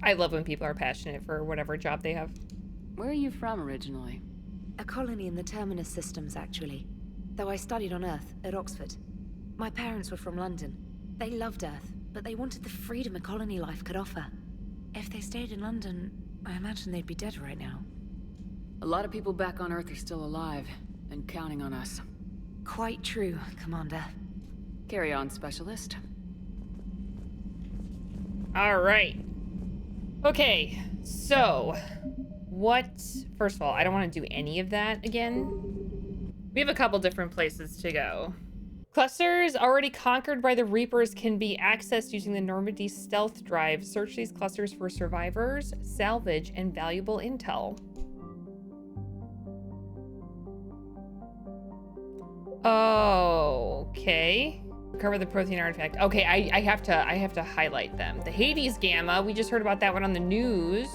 I love when people are passionate for whatever job they have. Where are you from originally? A colony in the Terminus systems, actually. Though I studied on Earth, at Oxford. My parents were from London. They loved Earth, but they wanted the freedom a colony life could offer. If they stayed in London, I imagine they'd be dead right now. A lot of people back on Earth are still alive, and counting on us. Quite true, Commander. Carry on, Specialist. All right. Okay, so first of all, I don't want to do any of that again. We have a couple different places to go. Clusters already conquered by the Reapers can be accessed using the Normandy stealth drive. Search these clusters for survivors, salvage, and valuable intel. Okay. Recover the protein artifact. Okay, I have to highlight them. The Hades Gamma, we just heard about that one on the news.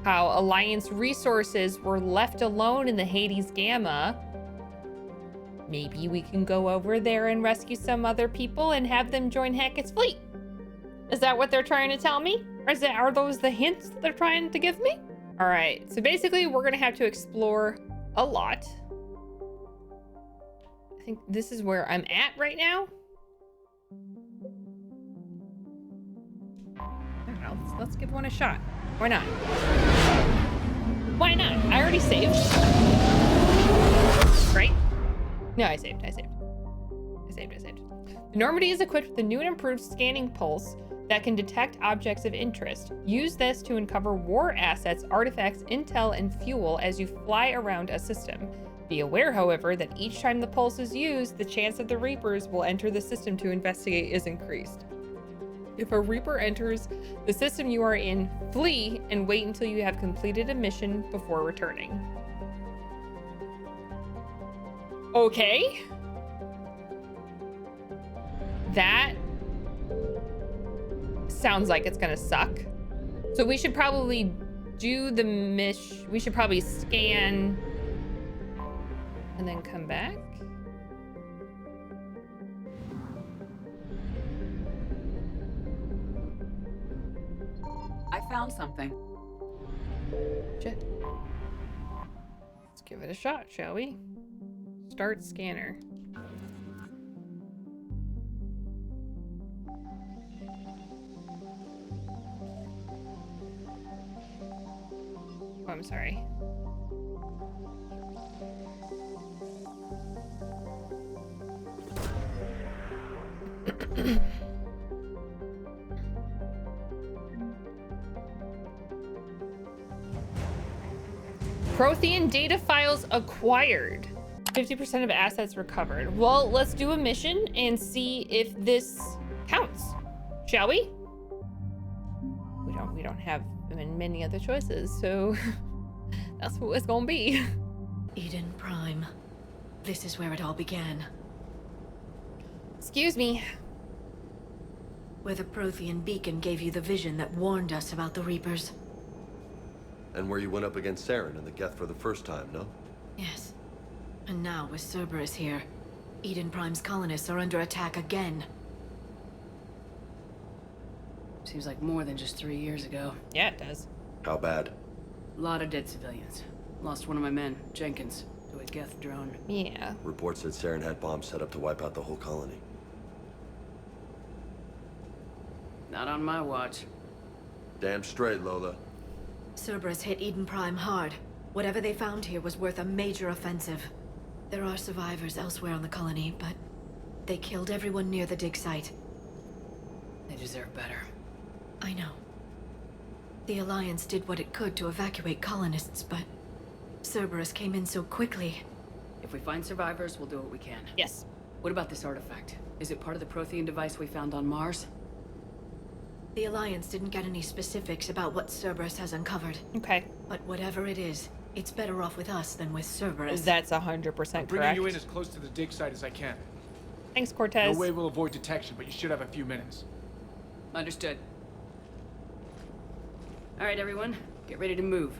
How Alliance resources were left alone in the Hades Gamma. Maybe we can go over there and rescue some other people and have them join Hacket's fleet. Is that what they're trying to tell me? Or are those the hints that they're trying to give me? All right, so basically we're gonna have to explore a lot. I think this is where I'm at right now. I don't know, let's give one a shot. Why not? Why not? I already saved. Right? No, I saved. The Normandy is equipped with a new and improved scanning pulse that can detect objects of interest. Use this to uncover war assets, artifacts, intel, and fuel as you fly around a system. Be aware, however, that each time the pulse is used, the chance that the Reapers will enter the system to investigate is increased. If a Reaper enters the system you are in, flee and wait until you have completed a mission before returning. Okay. That sounds like it's gonna suck. So we should probably do the we should probably scan and then come back. I found something. Shit. Let's give it a shot, shall we? Start scanner. Oh, I'm sorry. Prothean data files acquired. 50% of assets recovered. Well, let's do a mission and see if this counts. Shall we? We don't have many other choices, so that's what it's gonna be. Eden Prime. This is where it all began. Excuse me. Where the Prothean beacon gave you the vision that warned us about the Reapers. And where you went up against Saren and the Geth for the first time, no? Yes. And now, with Cerberus here, Eden Prime's colonists are under attack again. Seems like more than just 3 years ago. Yeah, it does. How bad? A lot of dead civilians. Lost one of my men, Jenkins, to a Geth drone. Yeah. Reports said Saren had bombs set up to wipe out the whole colony. Not on my watch. Damn straight, Lola. Cerberus hit Eden Prime hard. Whatever they found here was worth a major offensive. There are survivors elsewhere on the colony, but they killed everyone near the dig site. They deserve better. I know. The Alliance did what it could to evacuate colonists, but Cerberus came in so quickly. If we find survivors, we'll do what we can. Yes. What about this artifact? Is it part of the Prothean device we found on Mars? The Alliance didn't get any specifics about what Cerberus has uncovered. Okay. But whatever it is, it's better off with us than with Cerberus. That's 100% correct. Bringing you in as close to the dig site as I can. Thanks, Cortez. No way we'll avoid detection, but you should have a few minutes. Understood. All right, everyone. Get ready to move.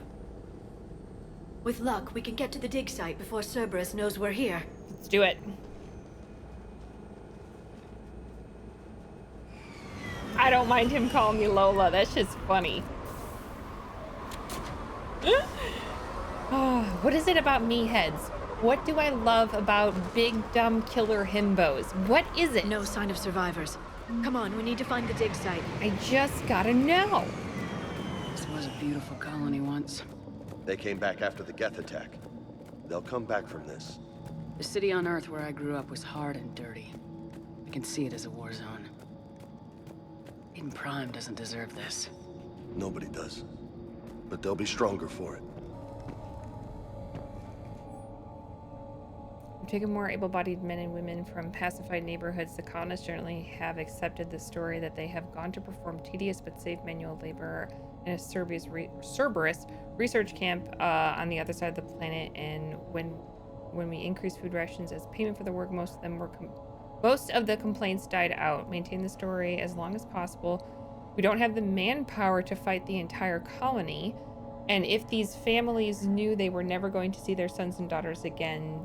With luck, we can get to the dig site before Cerberus knows we're here. Let's do it. I don't mind him calling me Lola. That's just funny. Oh, what is it about me heads? What do I love about big dumb killer himbos? What is it? No sign of survivors. Come on, we need to find the dig site. I just gotta know. This was a beautiful colony once. They came back after the Geth attack. They'll come back from this. The city on Earth where I grew up was hard and dirty. I can see it as a war zone. Eden Prime doesn't deserve this. Nobody does. But they'll be stronger for it. Taking more able-bodied men and women from pacified neighborhoods, the colonists generally have accepted the story that they have gone to perform tedious but safe manual labor in a Cerberus research camp on the other side of the planet. And when we increased food rations as payment for the work, most of the complaints died out. Maintain the story as long as possible. We don't have the manpower to fight the entire colony, and if these families knew they were never going to see their sons and daughters again,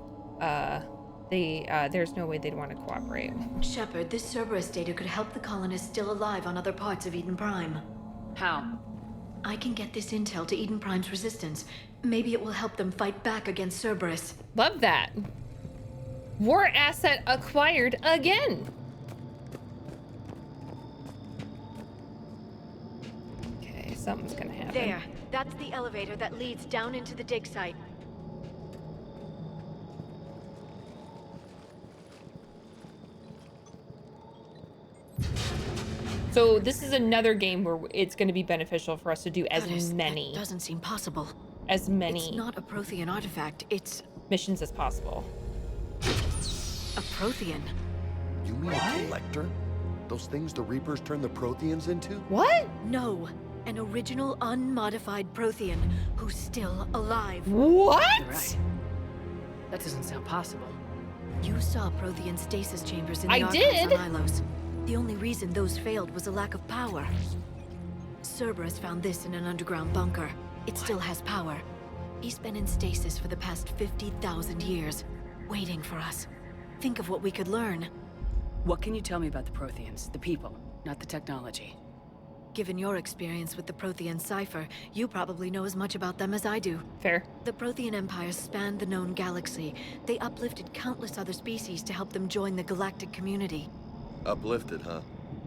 there's no way they'd want to cooperate. Shepard, this Cerberus data could help the colonists still alive on other parts of Eden Prime. How? I can get this intel to Eden Prime's resistance. Maybe it will help them fight back against Cerberus. Love that. War asset acquired again. Okay, something's gonna happen. There. That's the elevator that leads down into the dig site. So this is another game where it's going to be beneficial for us to do as many. That doesn't seem possible. As many. It's not a Prothean artifact. It's missions as possible. A Prothean. You mean a collector? Those things the Reapers turn the Protheans into? What? No. An original, unmodified Prothean who's still alive. What? You're right. That doesn't sound possible. You saw Prothean stasis chambers in the I archives did. on Ilos. The only reason those failed was a lack of power. Cerberus found this in an underground bunker. It still has power. He's been in stasis for the past 50,000 years, waiting for us. Think of what we could learn. What can you tell me about the Protheans, the people, not the technology? Given your experience with the Prothean cipher, you probably know as much about them as I do. Fair. The Prothean Empire spanned the known galaxy. They uplifted countless other species to help them join the galactic community. Uplifted, huh?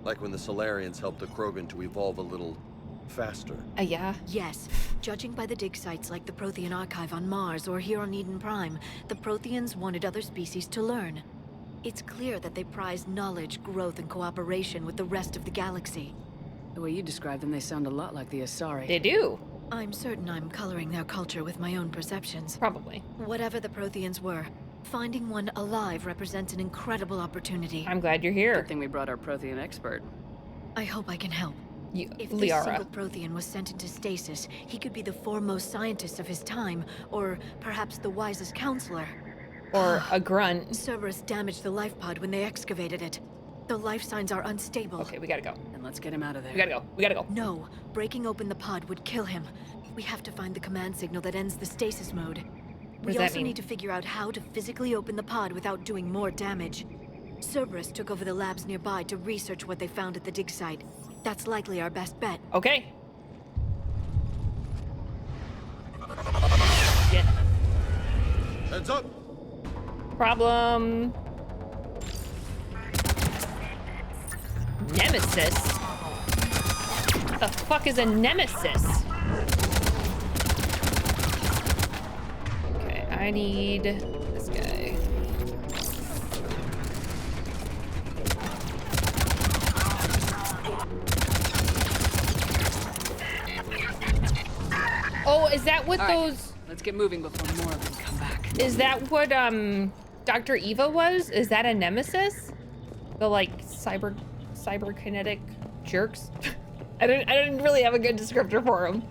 Like when the Solarians helped the Krogan to evolve a little faster. Yeah? Yes. Judging by the dig sites like the Prothean Archive on Mars or here on Eden Prime, the Protheans wanted other species to learn. It's clear that they prize knowledge, growth, and cooperation with the rest of the galaxy. The way you describe them, they sound a lot like the Asari. They do. I'm certain I'm coloring their culture with my own perceptions. Probably. Whatever the Protheans were, finding one alive represents an incredible opportunity. I'm glad you're here. Good thing we brought our Prothean expert. I hope I can help. If this Liara. single Prothean was sent into stasis, he could be the foremost scientist of his time, or perhaps the wisest counselor. Or a grunt. Cerberus damaged the life pod when they excavated it. The life signs are unstable. Okay, we gotta go. Then let's get him out of there. We gotta go. We gotta go. No, breaking open the pod would kill him. We have to find the command signal that ends the stasis mode. We also need to figure out how to physically open the pod without doing more damage. Cerberus took over the labs nearby to research what they found at the dig site. That's likely our best bet. Okay. Shit. Heads up. Problem. Nemesis? What the fuck is a nemesis? Okay, I need this guy. Oh, is that what those... Let's get moving before more of them come back. Is that what, Dr. Eva was? Is that a nemesis? The, like, cyberkinetic jerks? I didn't really have a good descriptor for them.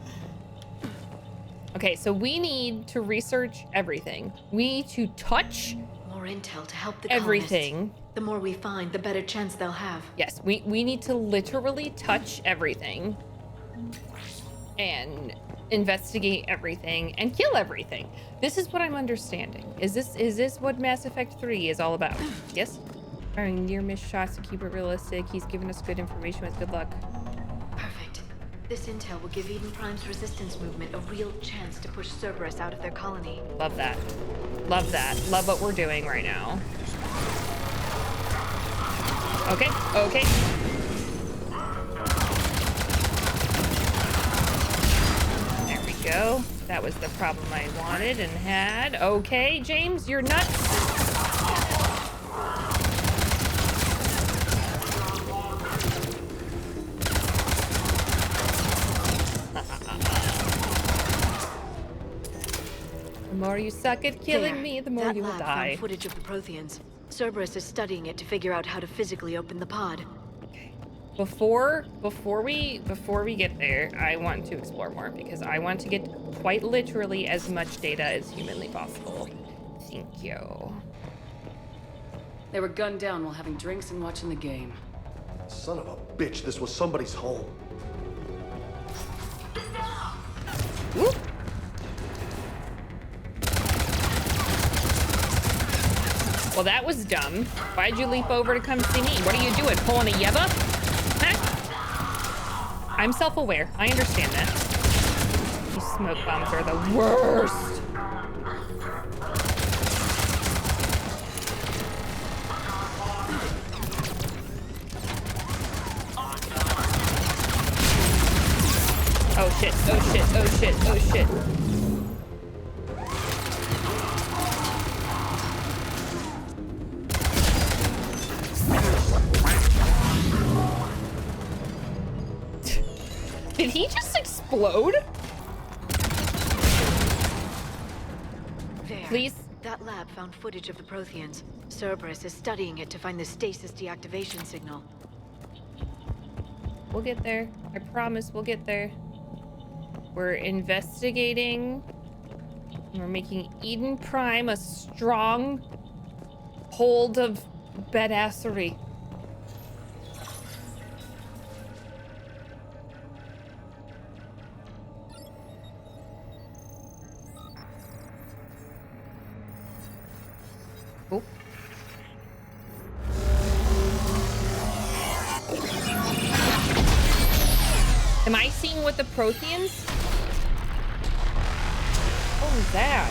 Okay, so we need to research everything. We need to touch More intel to help the everything. colonists. The more we find, the better chance they'll have. Yes, we need to literally touch everything and investigate everything and kill everything. This is what I'm understanding. Is this what Mass Effect 3 is all about? Yes? Firing near miss shots to keep it realistic. He's given us good information with good luck. Perfect. This intel will give Eden Prime's resistance movement a real chance to push Cerberus out of their colony. Love that. Love that. Love what we're doing right now. Okay, okay. There we go. That was the problem I wanted and had. Okay, James, you're nuts. The more you suck at killing me, the more you will die. Found footage of the Protheans. Cerberus is studying it to figure out how to physically open the pod. Okay. Before we get there, I want to explore more because I want to get quite literally as much data as humanly possible. Thank you. They were gunned down while having drinks and watching the game. Son of a bitch, this was somebody's home. Whoop. Well, that was dumb. Why'd you leap over to come see me? What are you doing? Pulling a Yebba? Huh? I'm self-aware. I understand that. These smoke bombs are the worst. Oh shit, oh shit, oh shit, oh shit. Did he just explode? There. Please? That lab found footage of the Protheans. Cerberus is studying it to find the stasis deactivation signal. We'll get there. I promise we'll get there. We're investigating. We're making Eden Prime a strong hold of badassery. Oh. Am I seeing what the Protheans? What was that?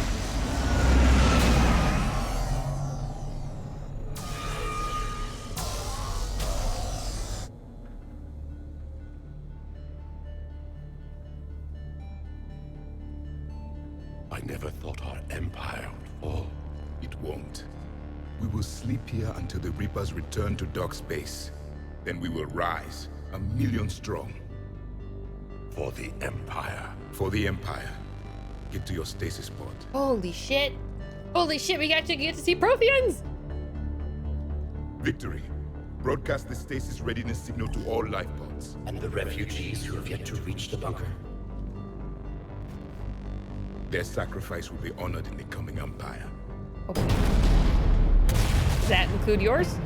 I never thought our empire would fall. It won't. We will sleep here until the Reapers return to dock space. Then we will rise, 1,000,000 strong. For the Empire. For the Empire. Get to your stasis pod. Holy shit. Holy shit, we got to get to see Protheans! Victory. Broadcast the stasis readiness signal to all life pods. And the refugees who have yet to reach the bunker? Their sacrifice will be honored in the coming Empire. Okay. Does that include yours?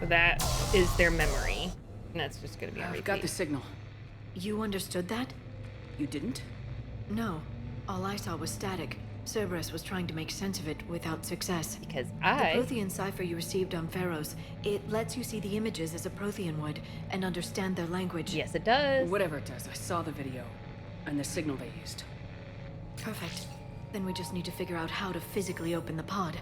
So that is their memory. And that's just gonna be on repeat. I've got the signal. You understood that? You didn't? No. All I saw was static. Cerberus was trying to make sense of it without success. Because The Prothean cipher you received on Pharaohs, it lets you see the images as a Prothean would and understand their language. Yes, it does. Whatever it does, I saw the video and the signal they used. Perfect. Then we just need to figure out how to physically open the pod.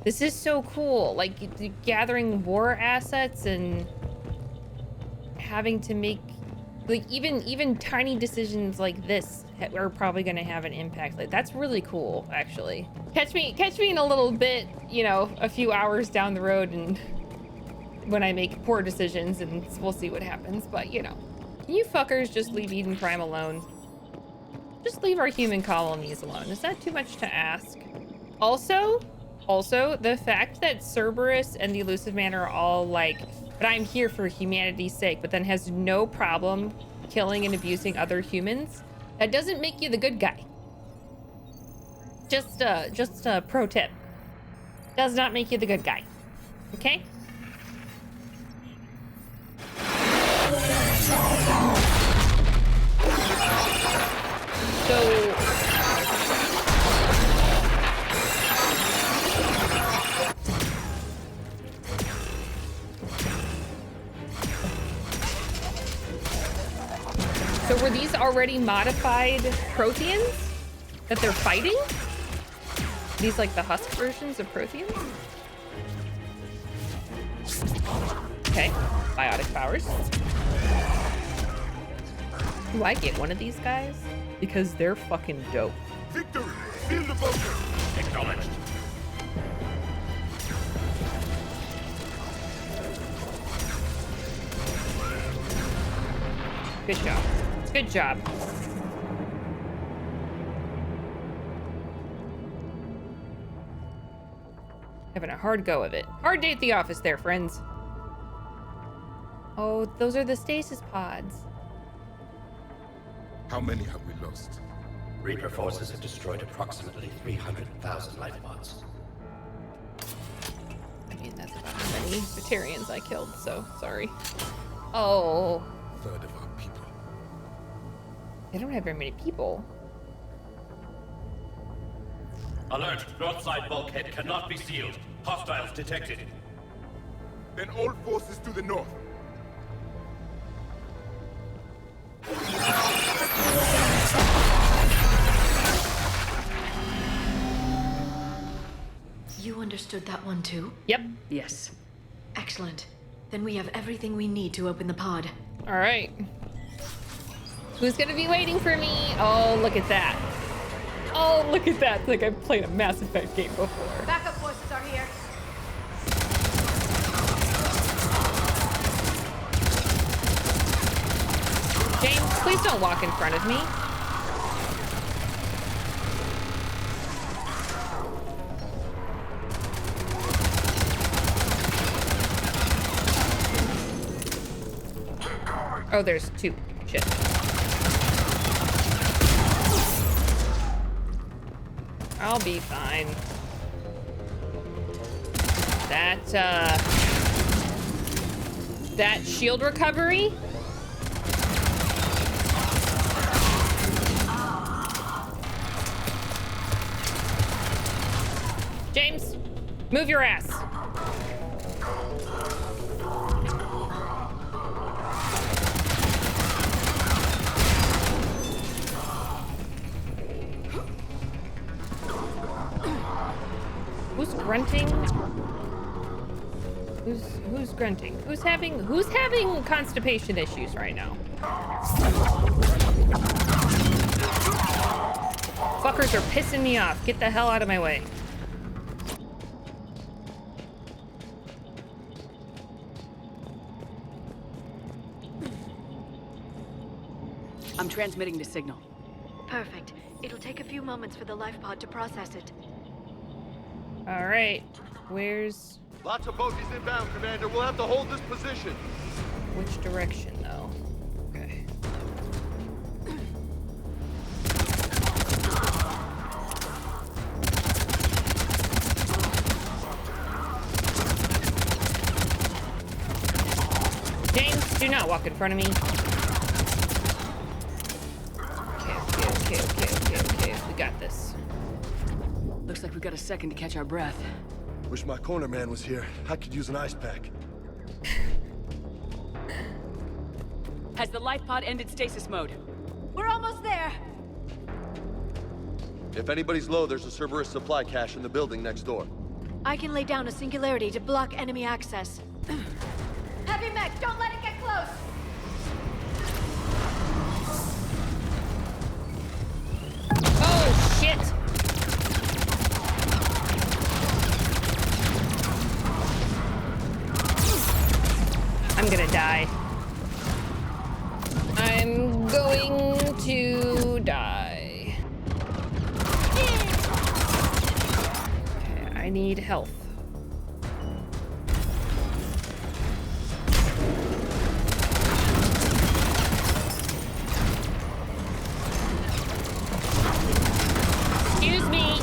This is so cool. Like, gathering war assets and having to make, like, even tiny decisions like this are probably going to have an impact. Like, that's really cool, actually. Catch me in a little bit, you know, a few hours down the road, and when I make poor decisions, and we'll see what happens. But, you know, can you fuckers just leave Eden Prime alone? Just leave our human colonies alone. Is that too much to ask? Also, the fact that Cerberus and the Elusive Man are all like, but I'm here for humanity's sake, but then has no problem killing and abusing other humans, that doesn't make you the good guy. Just a pro tip. Does not make you the good guy. Okay? So were these already modified Protheans that they're fighting? These like the husk versions of Protheans? Okay, biotic powers. Do I get one of these guys? Because they're fucking dope. Victory! Seal the bunker! Acknowledged. Good job. Good job. Having a hard go of it. Hard day at the office there, friends. Oh, those are the stasis pods. How many have we lost? Reaper forces have destroyed approximately 300,000 life pods. I mean, that's about how many Batarians I killed, so sorry. Oh. A third of our people. They don't have very many people. Alert! Northside bulkhead cannot be sealed. Hostiles detected. Then all forces to the north. You understood that one too? Yep. Yes. Excellent. Then we have everything we need to open the pod. All right. Who's gonna be waiting for me? Oh, look at that. Oh, look at that. It's like I've played a Mass Effect game before. Backup forces are here. James, please don't walk in front of me. Oh, there's two. Shit. I'll be fine. That shield recovery? James, move your ass. Who's grunting? Who's grunting? Who's having constipation issues right now? Fuckers are pissing me off. Get the hell out of my way. I'm transmitting the signal. Perfect. It'll take a few moments for the life pod to process it. All right. Where's... Lots of bogies inbound, Commander. We'll have to hold this position. Which direction, though? Okay. James, do not walk in front of me. Okay. We got this. Looks like we've got a second to catch our breath. Wish my corner man was here. I could use an ice pack. Has the life pod ended stasis mode? We're almost there. If anybody's low, there's a Cerberus supply cache in the building next door. I can lay down a singularity to block enemy access. Heavy mech, don't let it get close! Oh, shit! I'm gonna die. I'm going to die. Okay, I need health. Excuse me.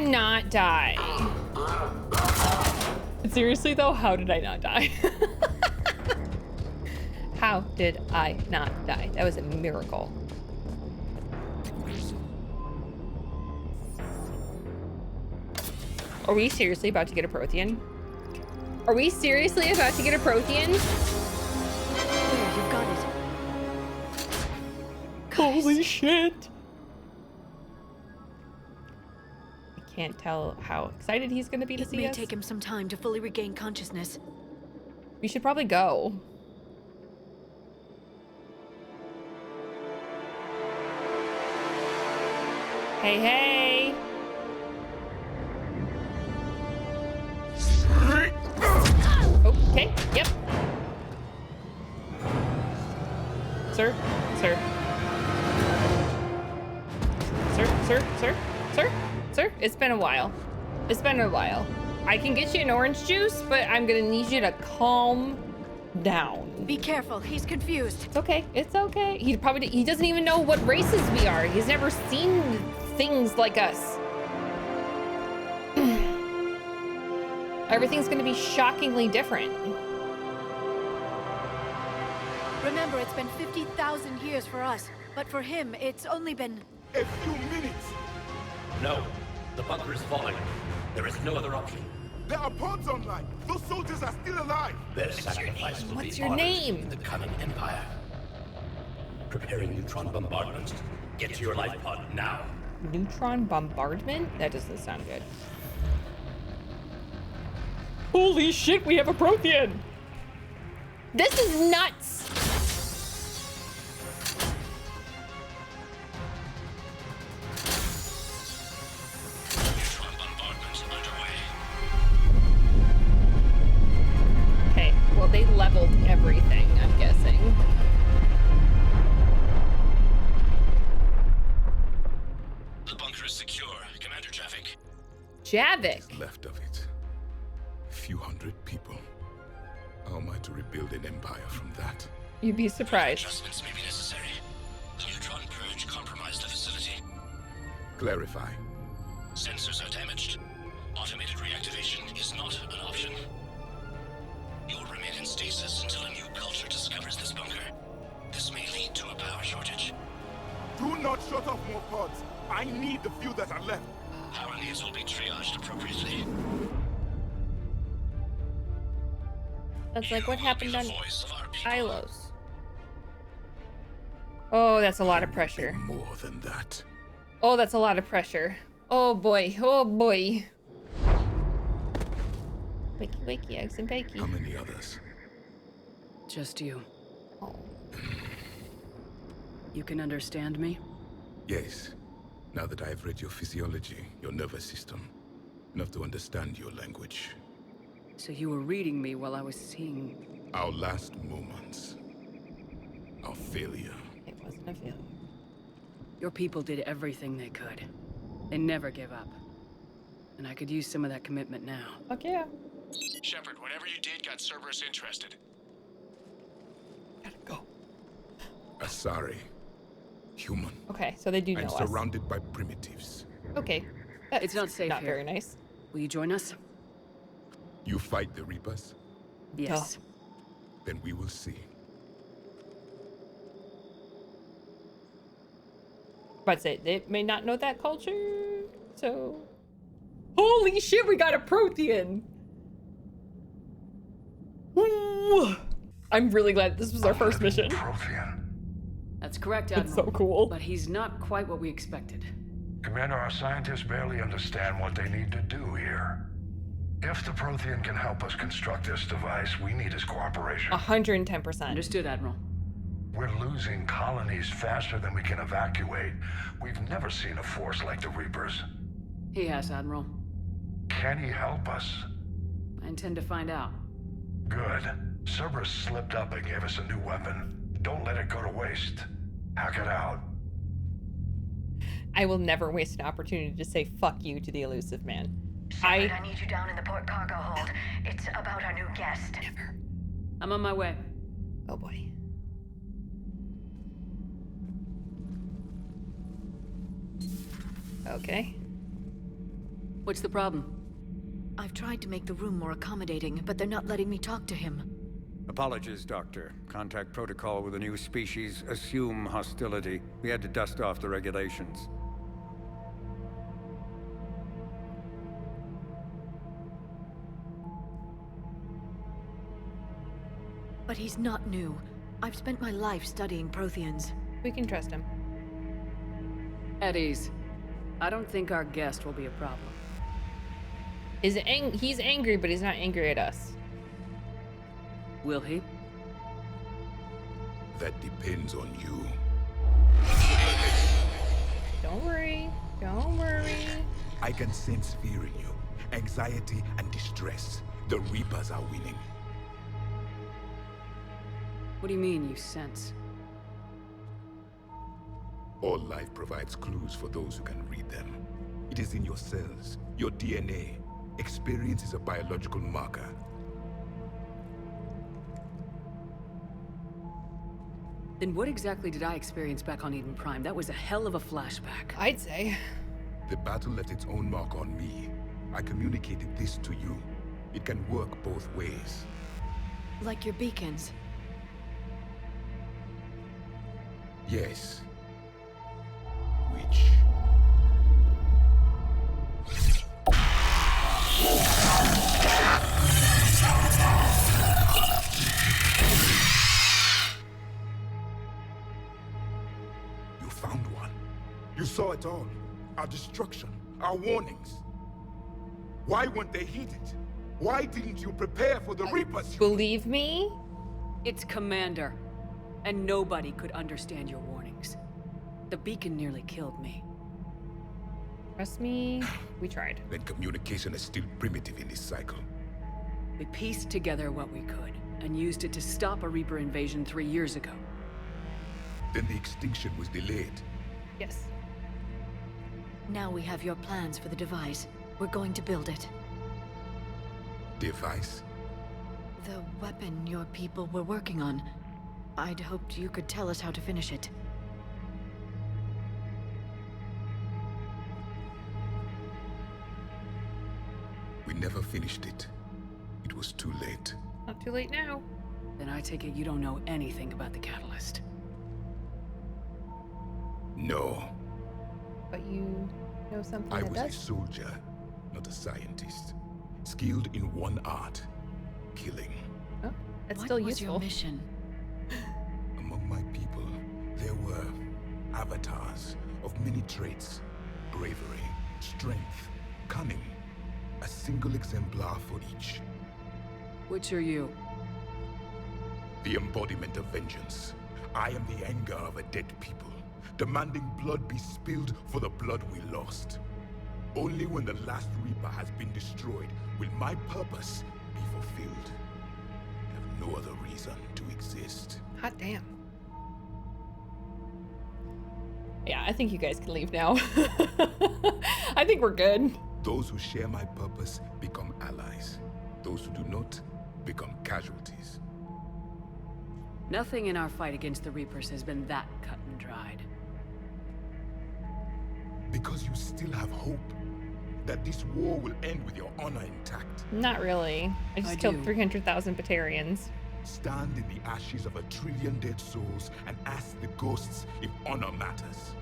Not die. Seriously though, how did I not die? How did I not die? That was a miracle. Are we seriously about to get a Prothean? Are we seriously about to get a Prothean? There, you've got it. Holy shit. Can't tell how excited he's going to be to see us. It may take him some time to fully regain consciousness. We should probably go. Hey, hey! Okay, yep. Sir? Sir, it's been a while. I can get you an orange juice, but I'm gonna need you to calm down. Be careful, he's confused. It's okay. He doesn't even know what races we are. He's never seen things like us. Everything's gonna be shockingly different. Remember, it's been 50,000 years for us, but for him, it's only been... a few minutes. No. The bunker is falling. There is no other option. There are pods online. Those soldiers are still alive. Their sacrifice will What's be your honored name? in the coming Empire. Preparing neutron bombardment. Get to your life pod now. Neutron bombardment? That doesn't sound good. Holy shit, we have a Prothean! This is nuts! Okay, well they leveled everything, I'm guessing. The bunker is secure, Commander Javik. Javik? Left of it. A few hundred people. How am I to rebuild an empire from that? You'd be surprised. Adjustments may be necessary. The neutron purge compromised the facility. Clarify. Sensors are damaged. Automated reactivation is not an option. You'll remain remain in stasis until a new culture discovers this bunker. This may lead to a power shortage. Do not shut off more pods. I need the few that are left. Power needs will be triaged appropriately. That's like what happened on Ilos. Oh, that's a lot of pressure. More than that. Oh, that's a lot of pressure. Oh boy, oh boy. Wakey, wakey, eggs and bakey. How many others? Just you. Oh. You can understand me? Yes. Now that I've read your physiology, your nervous system, enough to understand your language. So you were reading me while I was seeing... Our last moments. Our failure. It wasn't a failure. Your people did everything they could. They never give up. And I could use some of that commitment now. Fuck yeah. Shepard, whatever you did got Cerberus interested. Gotta go. Asari. Human. Okay, so they do know I'm us. surrounded by primitives. Okay. That's it's not safe not here. very nice. Will you join us? You fight the Reapers? Yes. Then we will see. But say they may not know that culture, so... Holy shit, we got a Prothean! Woo! I'm really glad this was our first mission. Prothean. That's correct, Admiral. It's so cool. But he's not quite what we expected. Commander, our scientists barely understand what they need to do here. If the Prothean can help us construct this device, we need his cooperation. 110%. Understood, Admiral. We're losing colonies faster than we can evacuate. We've never seen a force like the Reapers. He has, Admiral. Can he help us? I intend to find out. Good. Cerberus slipped up and gave us a new weapon. Don't let it go to waste. Hack it out. I will never waste an opportunity to say fuck you to the elusive man. Shepard, I need you down in the port cargo hold. It's about our new guest. Never. I'm on my way. Oh boy. Okay. What's the problem? I've tried to make the room more accommodating, but they're not letting me talk to him. Apologies, Doctor. Contact protocol with a new species. Assume hostility. We had to dust off the regulations. But he's not new. I've spent my life studying Protheans. We can trust him. At ease. I don't think our guest will be a problem. He's angry, but he's not angry at us. Will he? That depends on you. Don't worry. Don't worry. I can sense fear in you. Anxiety and distress. The Reapers are winning. What do you mean, you sense? All life provides clues for those who can read them. It is in your cells, your DNA. Experience is a biological marker. Then what exactly did I experience back on Eden Prime? That was a hell of a flashback. I'd say. The battle left its own mark on me. I communicated this to you. It can work both ways. Like your beacons. Yes. Which... You found one. You saw it all. Our destruction, our warnings. Why weren't they heeded? Why didn't you prepare for the Reapers? Believe me? It's Commander. And nobody could understand your warnings. The beacon nearly killed me. Trust me, we tried. Then communication is still primitive in this cycle. We pieced together what we could, and used it to stop a Reaper invasion 3 years ago. Then the extinction was delayed. Yes. Now we have your plans for the device. We're going to build it. Device? The weapon your people were working on. I'd hoped you could tell us how to finish it. We never finished it. It was too late. Not too late now. Then I take it you don't know anything about the catalyst. No. But you know something I that was a does? soldier, not a scientist. Skilled in one art, killing. Oh, that's What still was useful. your mission? Among my people, there were avatars of many traits. Bravery, strength, cunning. A single exemplar for each. Which are you? The embodiment of vengeance. I am the anger of a dead people, demanding blood be spilled for the blood we lost. Only when the last Reaper has been destroyed will my purpose be fulfilled. I have no other reason to exist. Hot damn. Yeah, I think you guys can leave now. I think we're good. Those who share my purpose become allies. Those who do not become casualties. Nothing in our fight against the Reapers has been that cut and dried. Because you still have hope that this war will end with your honor intact. Not really. I just killed 300,000 Batarians. Stand in the ashes of 1 trillion dead souls and ask the ghosts if honor matters.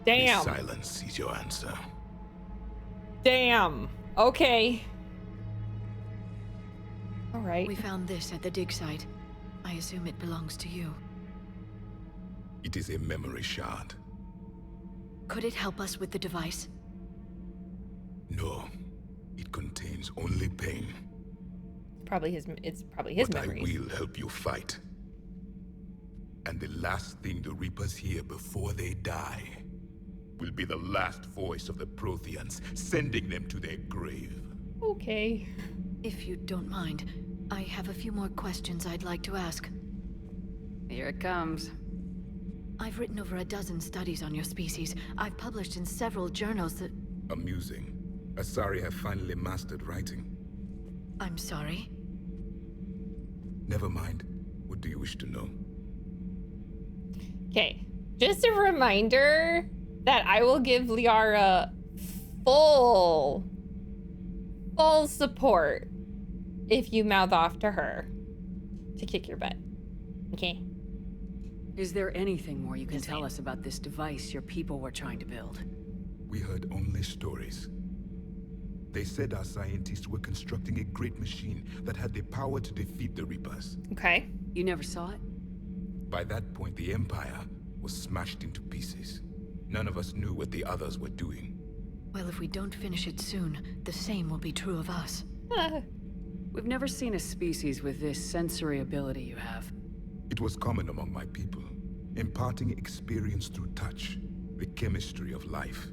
Damn. This silence is your answer. Damn. Okay. All right. We found this at the dig site. I assume it belongs to you. It is a memory shard. Could it help us with the device? No. It contains only pain. It's probably his But memories. I will help you fight. And the last thing the Reapers hear before they die will be the last voice of the Protheans, sending them to their grave. Okay. If you don't mind, I have a few more questions I'd like to ask. Here it comes. I've written over a dozen studies on your species. I've published in several journals that... Amusing. Asari have finally mastered writing. I'm sorry. Never mind. What do you wish to know? Okay. Just a reminder that I will give Liara full support if you mouth off to her to kick your butt. Okay? Is there anything more you can tell us about this device your people were trying to build? We heard only stories. They said our scientists were constructing a great machine that had the power to defeat the Reapers. Okay. You never saw it? By that point, the Empire was smashed into pieces. None of us knew what the others were doing. Well, if we don't finish it soon, the same will be true of us. We've never seen a species with this sensory ability you have. It was common among my people, imparting experience through touch, the chemistry of life.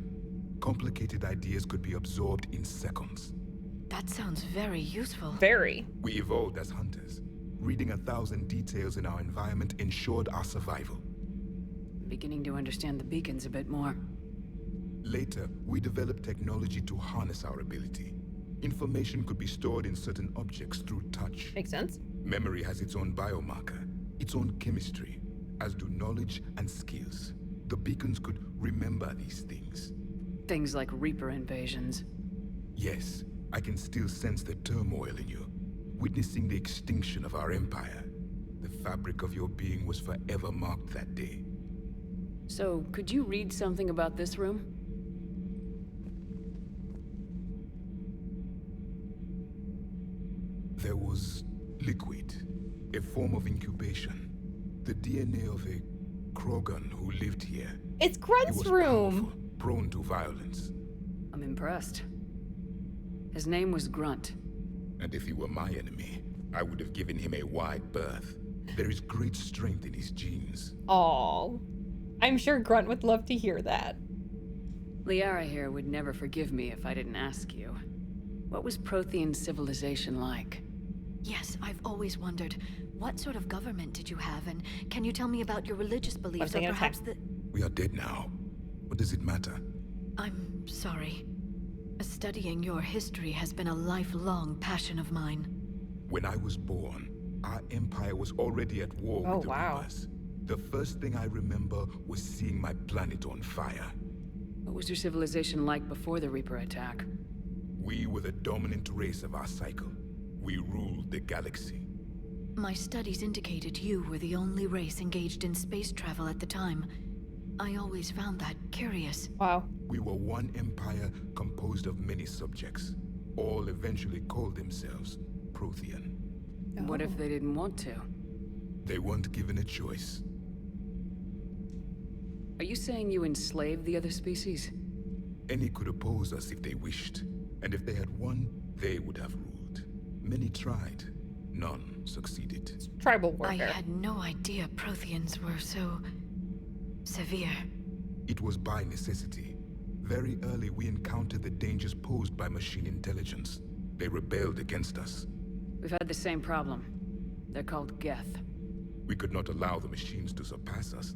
Complicated ideas could be absorbed in seconds. That sounds very useful. Very. We evolved as hunters. Reading 1,000 details in our environment ensured our survival. Beginning to understand the beacons a bit more. Later, we developed technology to harness our ability. Information could be stored in certain objects through touch. Makes sense. Memory has its own biomarker, its own chemistry, as do knowledge and skills. The beacons could remember these things. Things like Reaper invasions. Yes, I can still sense the turmoil in you, witnessing the extinction of our empire. The fabric of your being was forever marked that day. So, could you read something about this room? There was liquid, a form of incubation. The DNA of a Krogan who lived here. It's Grunt's room. Powerful, prone to violence. I'm impressed. His name was Grunt. And if he were my enemy, I would have given him a wide berth. There is great strength in his genes. Aw. I'm sure Grunt would love to hear that. Liara here would never forgive me if I didn't ask you. What was Prothean civilization like? Yes, I've always wondered, what sort of government did you have, and can you tell me about your religious beliefs, or perhaps the... We are dead now. What does it matter? I'm sorry. Studying your history has been a lifelong passion of mine. When I was born, our empire was already at war with the Reapers. The first thing I remember was seeing my planet on fire. What was your civilization like before the Reaper attack? We were the dominant race of our cycle. We ruled the galaxy. My studies indicated you were the only race engaged in space travel at the time. I always found that curious. Wow. We were one empire composed of many subjects. All eventually called themselves Prothean. What if they didn't want to? They weren't given a choice. Are you saying you enslaved the other species? Any could oppose us if they wished. And if they had won, they would have ruled. Many tried. None succeeded. It's tribal warfare. I had no idea Protheans were so... severe. It was by necessity. Very early we encountered the dangers posed by machine intelligence. They rebelled against us. We've had the same problem. They're called Geth. We could not allow the machines to surpass us.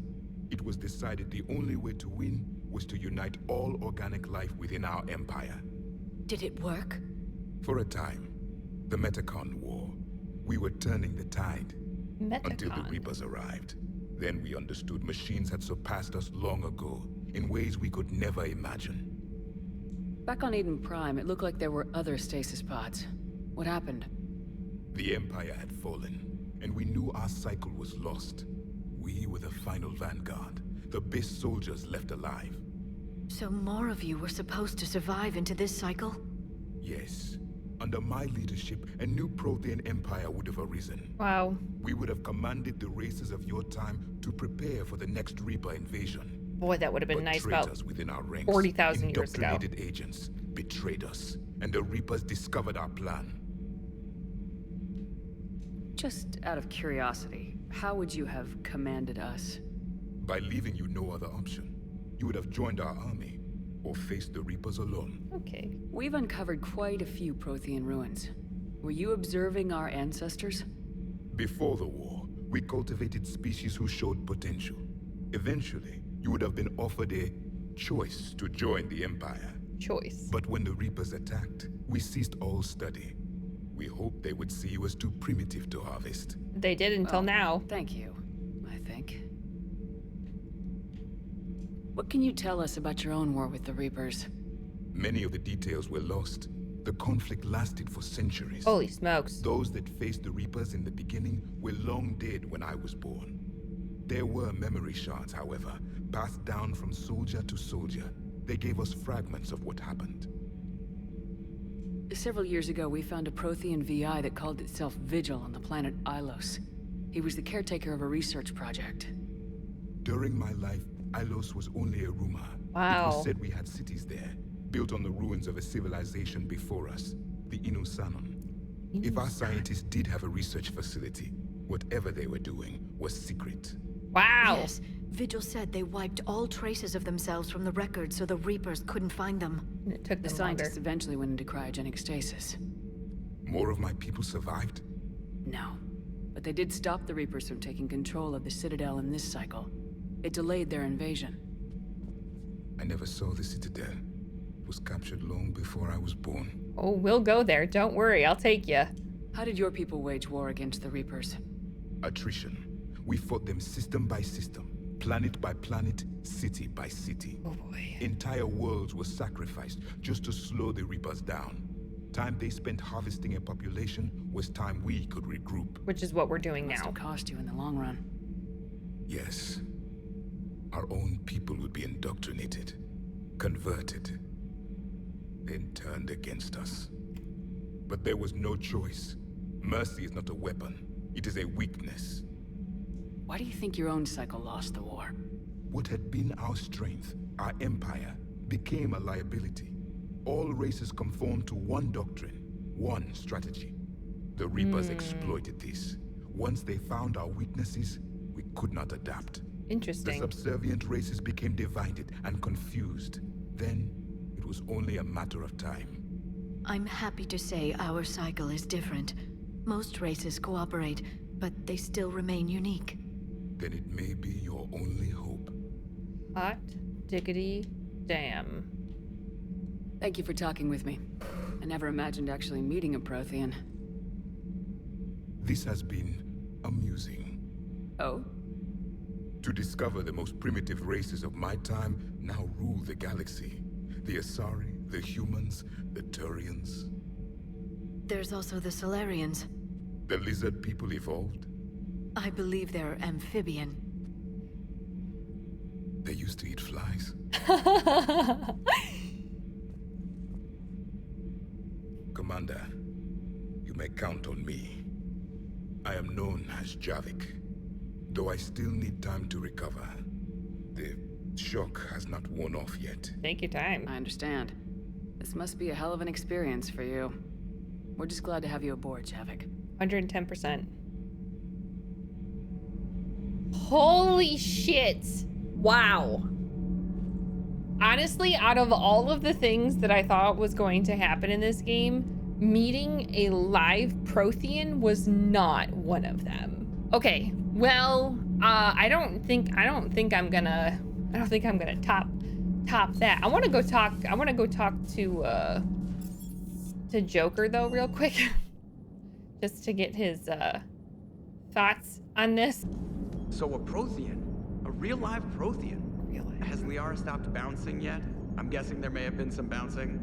It was decided the only way to win was to unite all organic life within our empire. Did it work? For a time. The Metacon War. We were turning the tide. Metacon. Until the Reapers arrived. Then we understood machines had surpassed us long ago, in ways we could never imagine. Back on Eden Prime, it looked like there were other stasis pods. What happened? The Empire had fallen, and we knew our cycle was lost. We were the final vanguard, the best soldiers left alive. So more of you were supposed to survive into this cycle? Yes. Under my leadership, a new Prothean empire would have arisen. Wow. We would have commanded the races of your time to prepare for the next Reaper invasion. Boy, that would have been nice about traitors within our ranks, 40,000 years ago. Indoctrinated agents betrayed us, and the Reapers discovered our plan. Just out of curiosity, how would you have commanded us? By leaving you no other option. You would have joined our army, or faced the Reapers alone. Okay. We've uncovered quite a few Prothean ruins. Were you observing our ancestors? Before the war, we cultivated species who showed potential. Eventually, you would have been offered a choice to join the Empire. Choice. But when the Reapers attacked, we ceased all study. We hoped they would see you as too primitive to harvest. They did until now. Thank you, I think. What can you tell us about your own war with the Reapers? Many of the details were lost. The conflict lasted for centuries. Holy smokes. Those that faced the Reapers in the beginning were long dead when I was born. There were memory shards, however, passed down from soldier to soldier. They gave us fragments of what happened. Several years ago, we found a Prothean VI that called itself Vigil on the planet Ilos. He was the caretaker of a research project. During my life, Ilos was only a rumor. Wow. It was said we had cities there, built on the ruins of a civilization before us, the Inusanon. If our scientists did have a research facility, whatever they were doing was secret. Wow. Yes, Vigil said they wiped all traces of themselves from the records so the Reapers couldn't find them. It took The them scientists longer. eventually went into cryogenic stasis. More of my people survived? No. But they did stop the Reapers from taking control of the Citadel in this cycle. It delayed their invasion. I never saw the Citadel. It was captured long before I was born. Oh, we'll go there. Don't worry. I'll take you. How did your people wage war against the Reapers? Attrition. We fought them system by system, planet by planet, city by city. Oh boy. Entire worlds were sacrificed just to slow the Reapers down. Time they spent harvesting a population was time we could regroup. Which is what we're doing Must now. have cost you in the long run. Yes. Our own people would be indoctrinated, converted, then turned against us. But there was no choice. Mercy is not a weapon. It is a weakness. Why do you think your own cycle lost the war? What had been our strength, our empire, became a liability. All races conformed to one doctrine, one strategy. The Reapers exploited this. Once they found our weaknesses, we could not adapt. Interesting. The subservient races became divided and confused. Then, it was only a matter of time. I'm happy to say our cycle is different. Most races cooperate, but they still remain unique. Then it may be your only hope. Hot diggity damn. Thank you for talking with me. I never imagined actually meeting a Prothean. This has been amusing. Oh? To discover the most primitive races of my time now rule the galaxy. The Asari, The humans, the Turians, There's also the Solarians. the lizard people evolved. I believe they're amphibian. They used to eat flies. Commander, you may count on me. I am known as Javik, though I still need time to recover. The shock has not worn off yet. Take your time. I understand. This must be a hell of an experience for you. We're just glad to have you aboard, Javik. 110%. Holy shit. Wow. Honestly, out of all of the things that I thought was going to happen in this game, meeting a live Prothean was not one of them. Okay, well, I don't think I'm gonna top that. I want to go talk to Joker though real quick. Just to get his thoughts on this. So a Prothean? A real live Prothean? Has Liara stopped bouncing yet? I'm guessing there may have been some bouncing.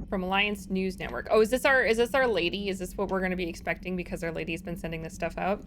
From Alliance News Network. Oh, is this our lady? Is this what we're gonna be expecting because our lady's been sending this stuff out?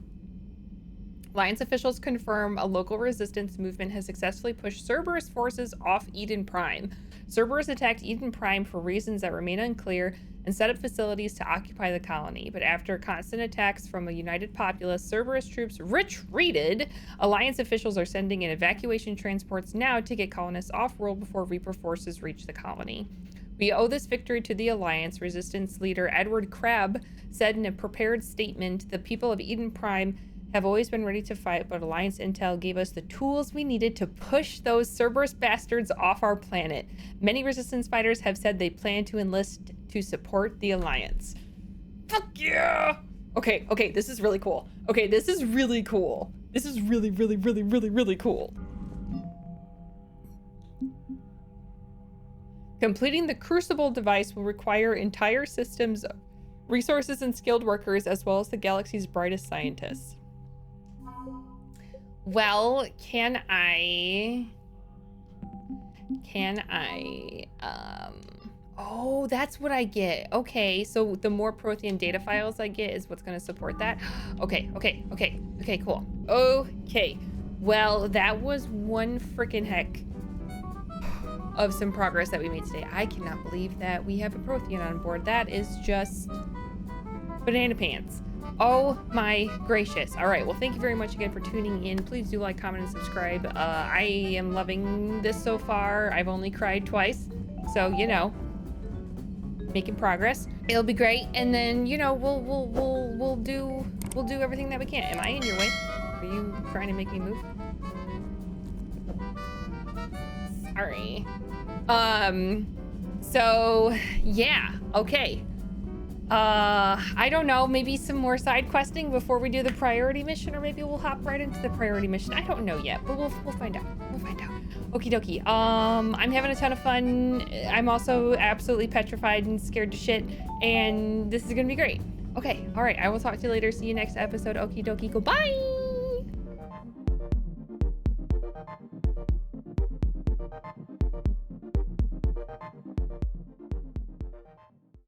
Alliance officials confirm a local resistance movement has successfully pushed Cerberus forces off Eden Prime. Cerberus attacked Eden Prime for reasons that remain unclear and set up facilities to occupy the colony. But after constant attacks from a united populace, Cerberus troops retreated. Alliance officials are sending in evacuation transports now to get colonists off-world before Reaper forces reach the colony. We owe this victory to the Alliance, Resistance leader Edward Crabb said in a prepared statement. The people of Eden Prime have always been ready to fight, but Alliance intel gave us the tools we needed to push those Cerberus bastards off our planet. Many Resistance fighters have said they plan to enlist to support the Alliance. Fuck yeah! Okay, this is really cool. Okay, this is really cool. This is really, really, really, really, really cool. Completing the Crucible device will require entire systems, resources, and skilled workers, as well as the galaxy's brightest scientists. Well, can I, oh, that's what I get. Okay, so the more Prothean data files I get is what's gonna support that. Okay, cool. Okay, well, that was one freaking heck of some progress that we made today. I cannot believe that we have a Prothean on board. That is just banana pants. Oh my gracious. All right, well, thank you very much again for tuning in. Please do like, comment, and subscribe. I am loving this so far. I've only cried twice, so you know, making progress. It'll be great, and then you know we'll do everything that we can. Am I in your way? Are you trying to make me move? Sorry. So yeah, okay. I don't know, maybe some more side questing before we do the priority mission, or maybe we'll hop right into the priority mission. I don't know yet, but we'll find out. Okie dokie. I'm having a ton of fun. I'm also absolutely petrified and scared to shit, and this is gonna be great. Okay, all right, I will talk to you later. See you next episode. Okie dokie, goodbye.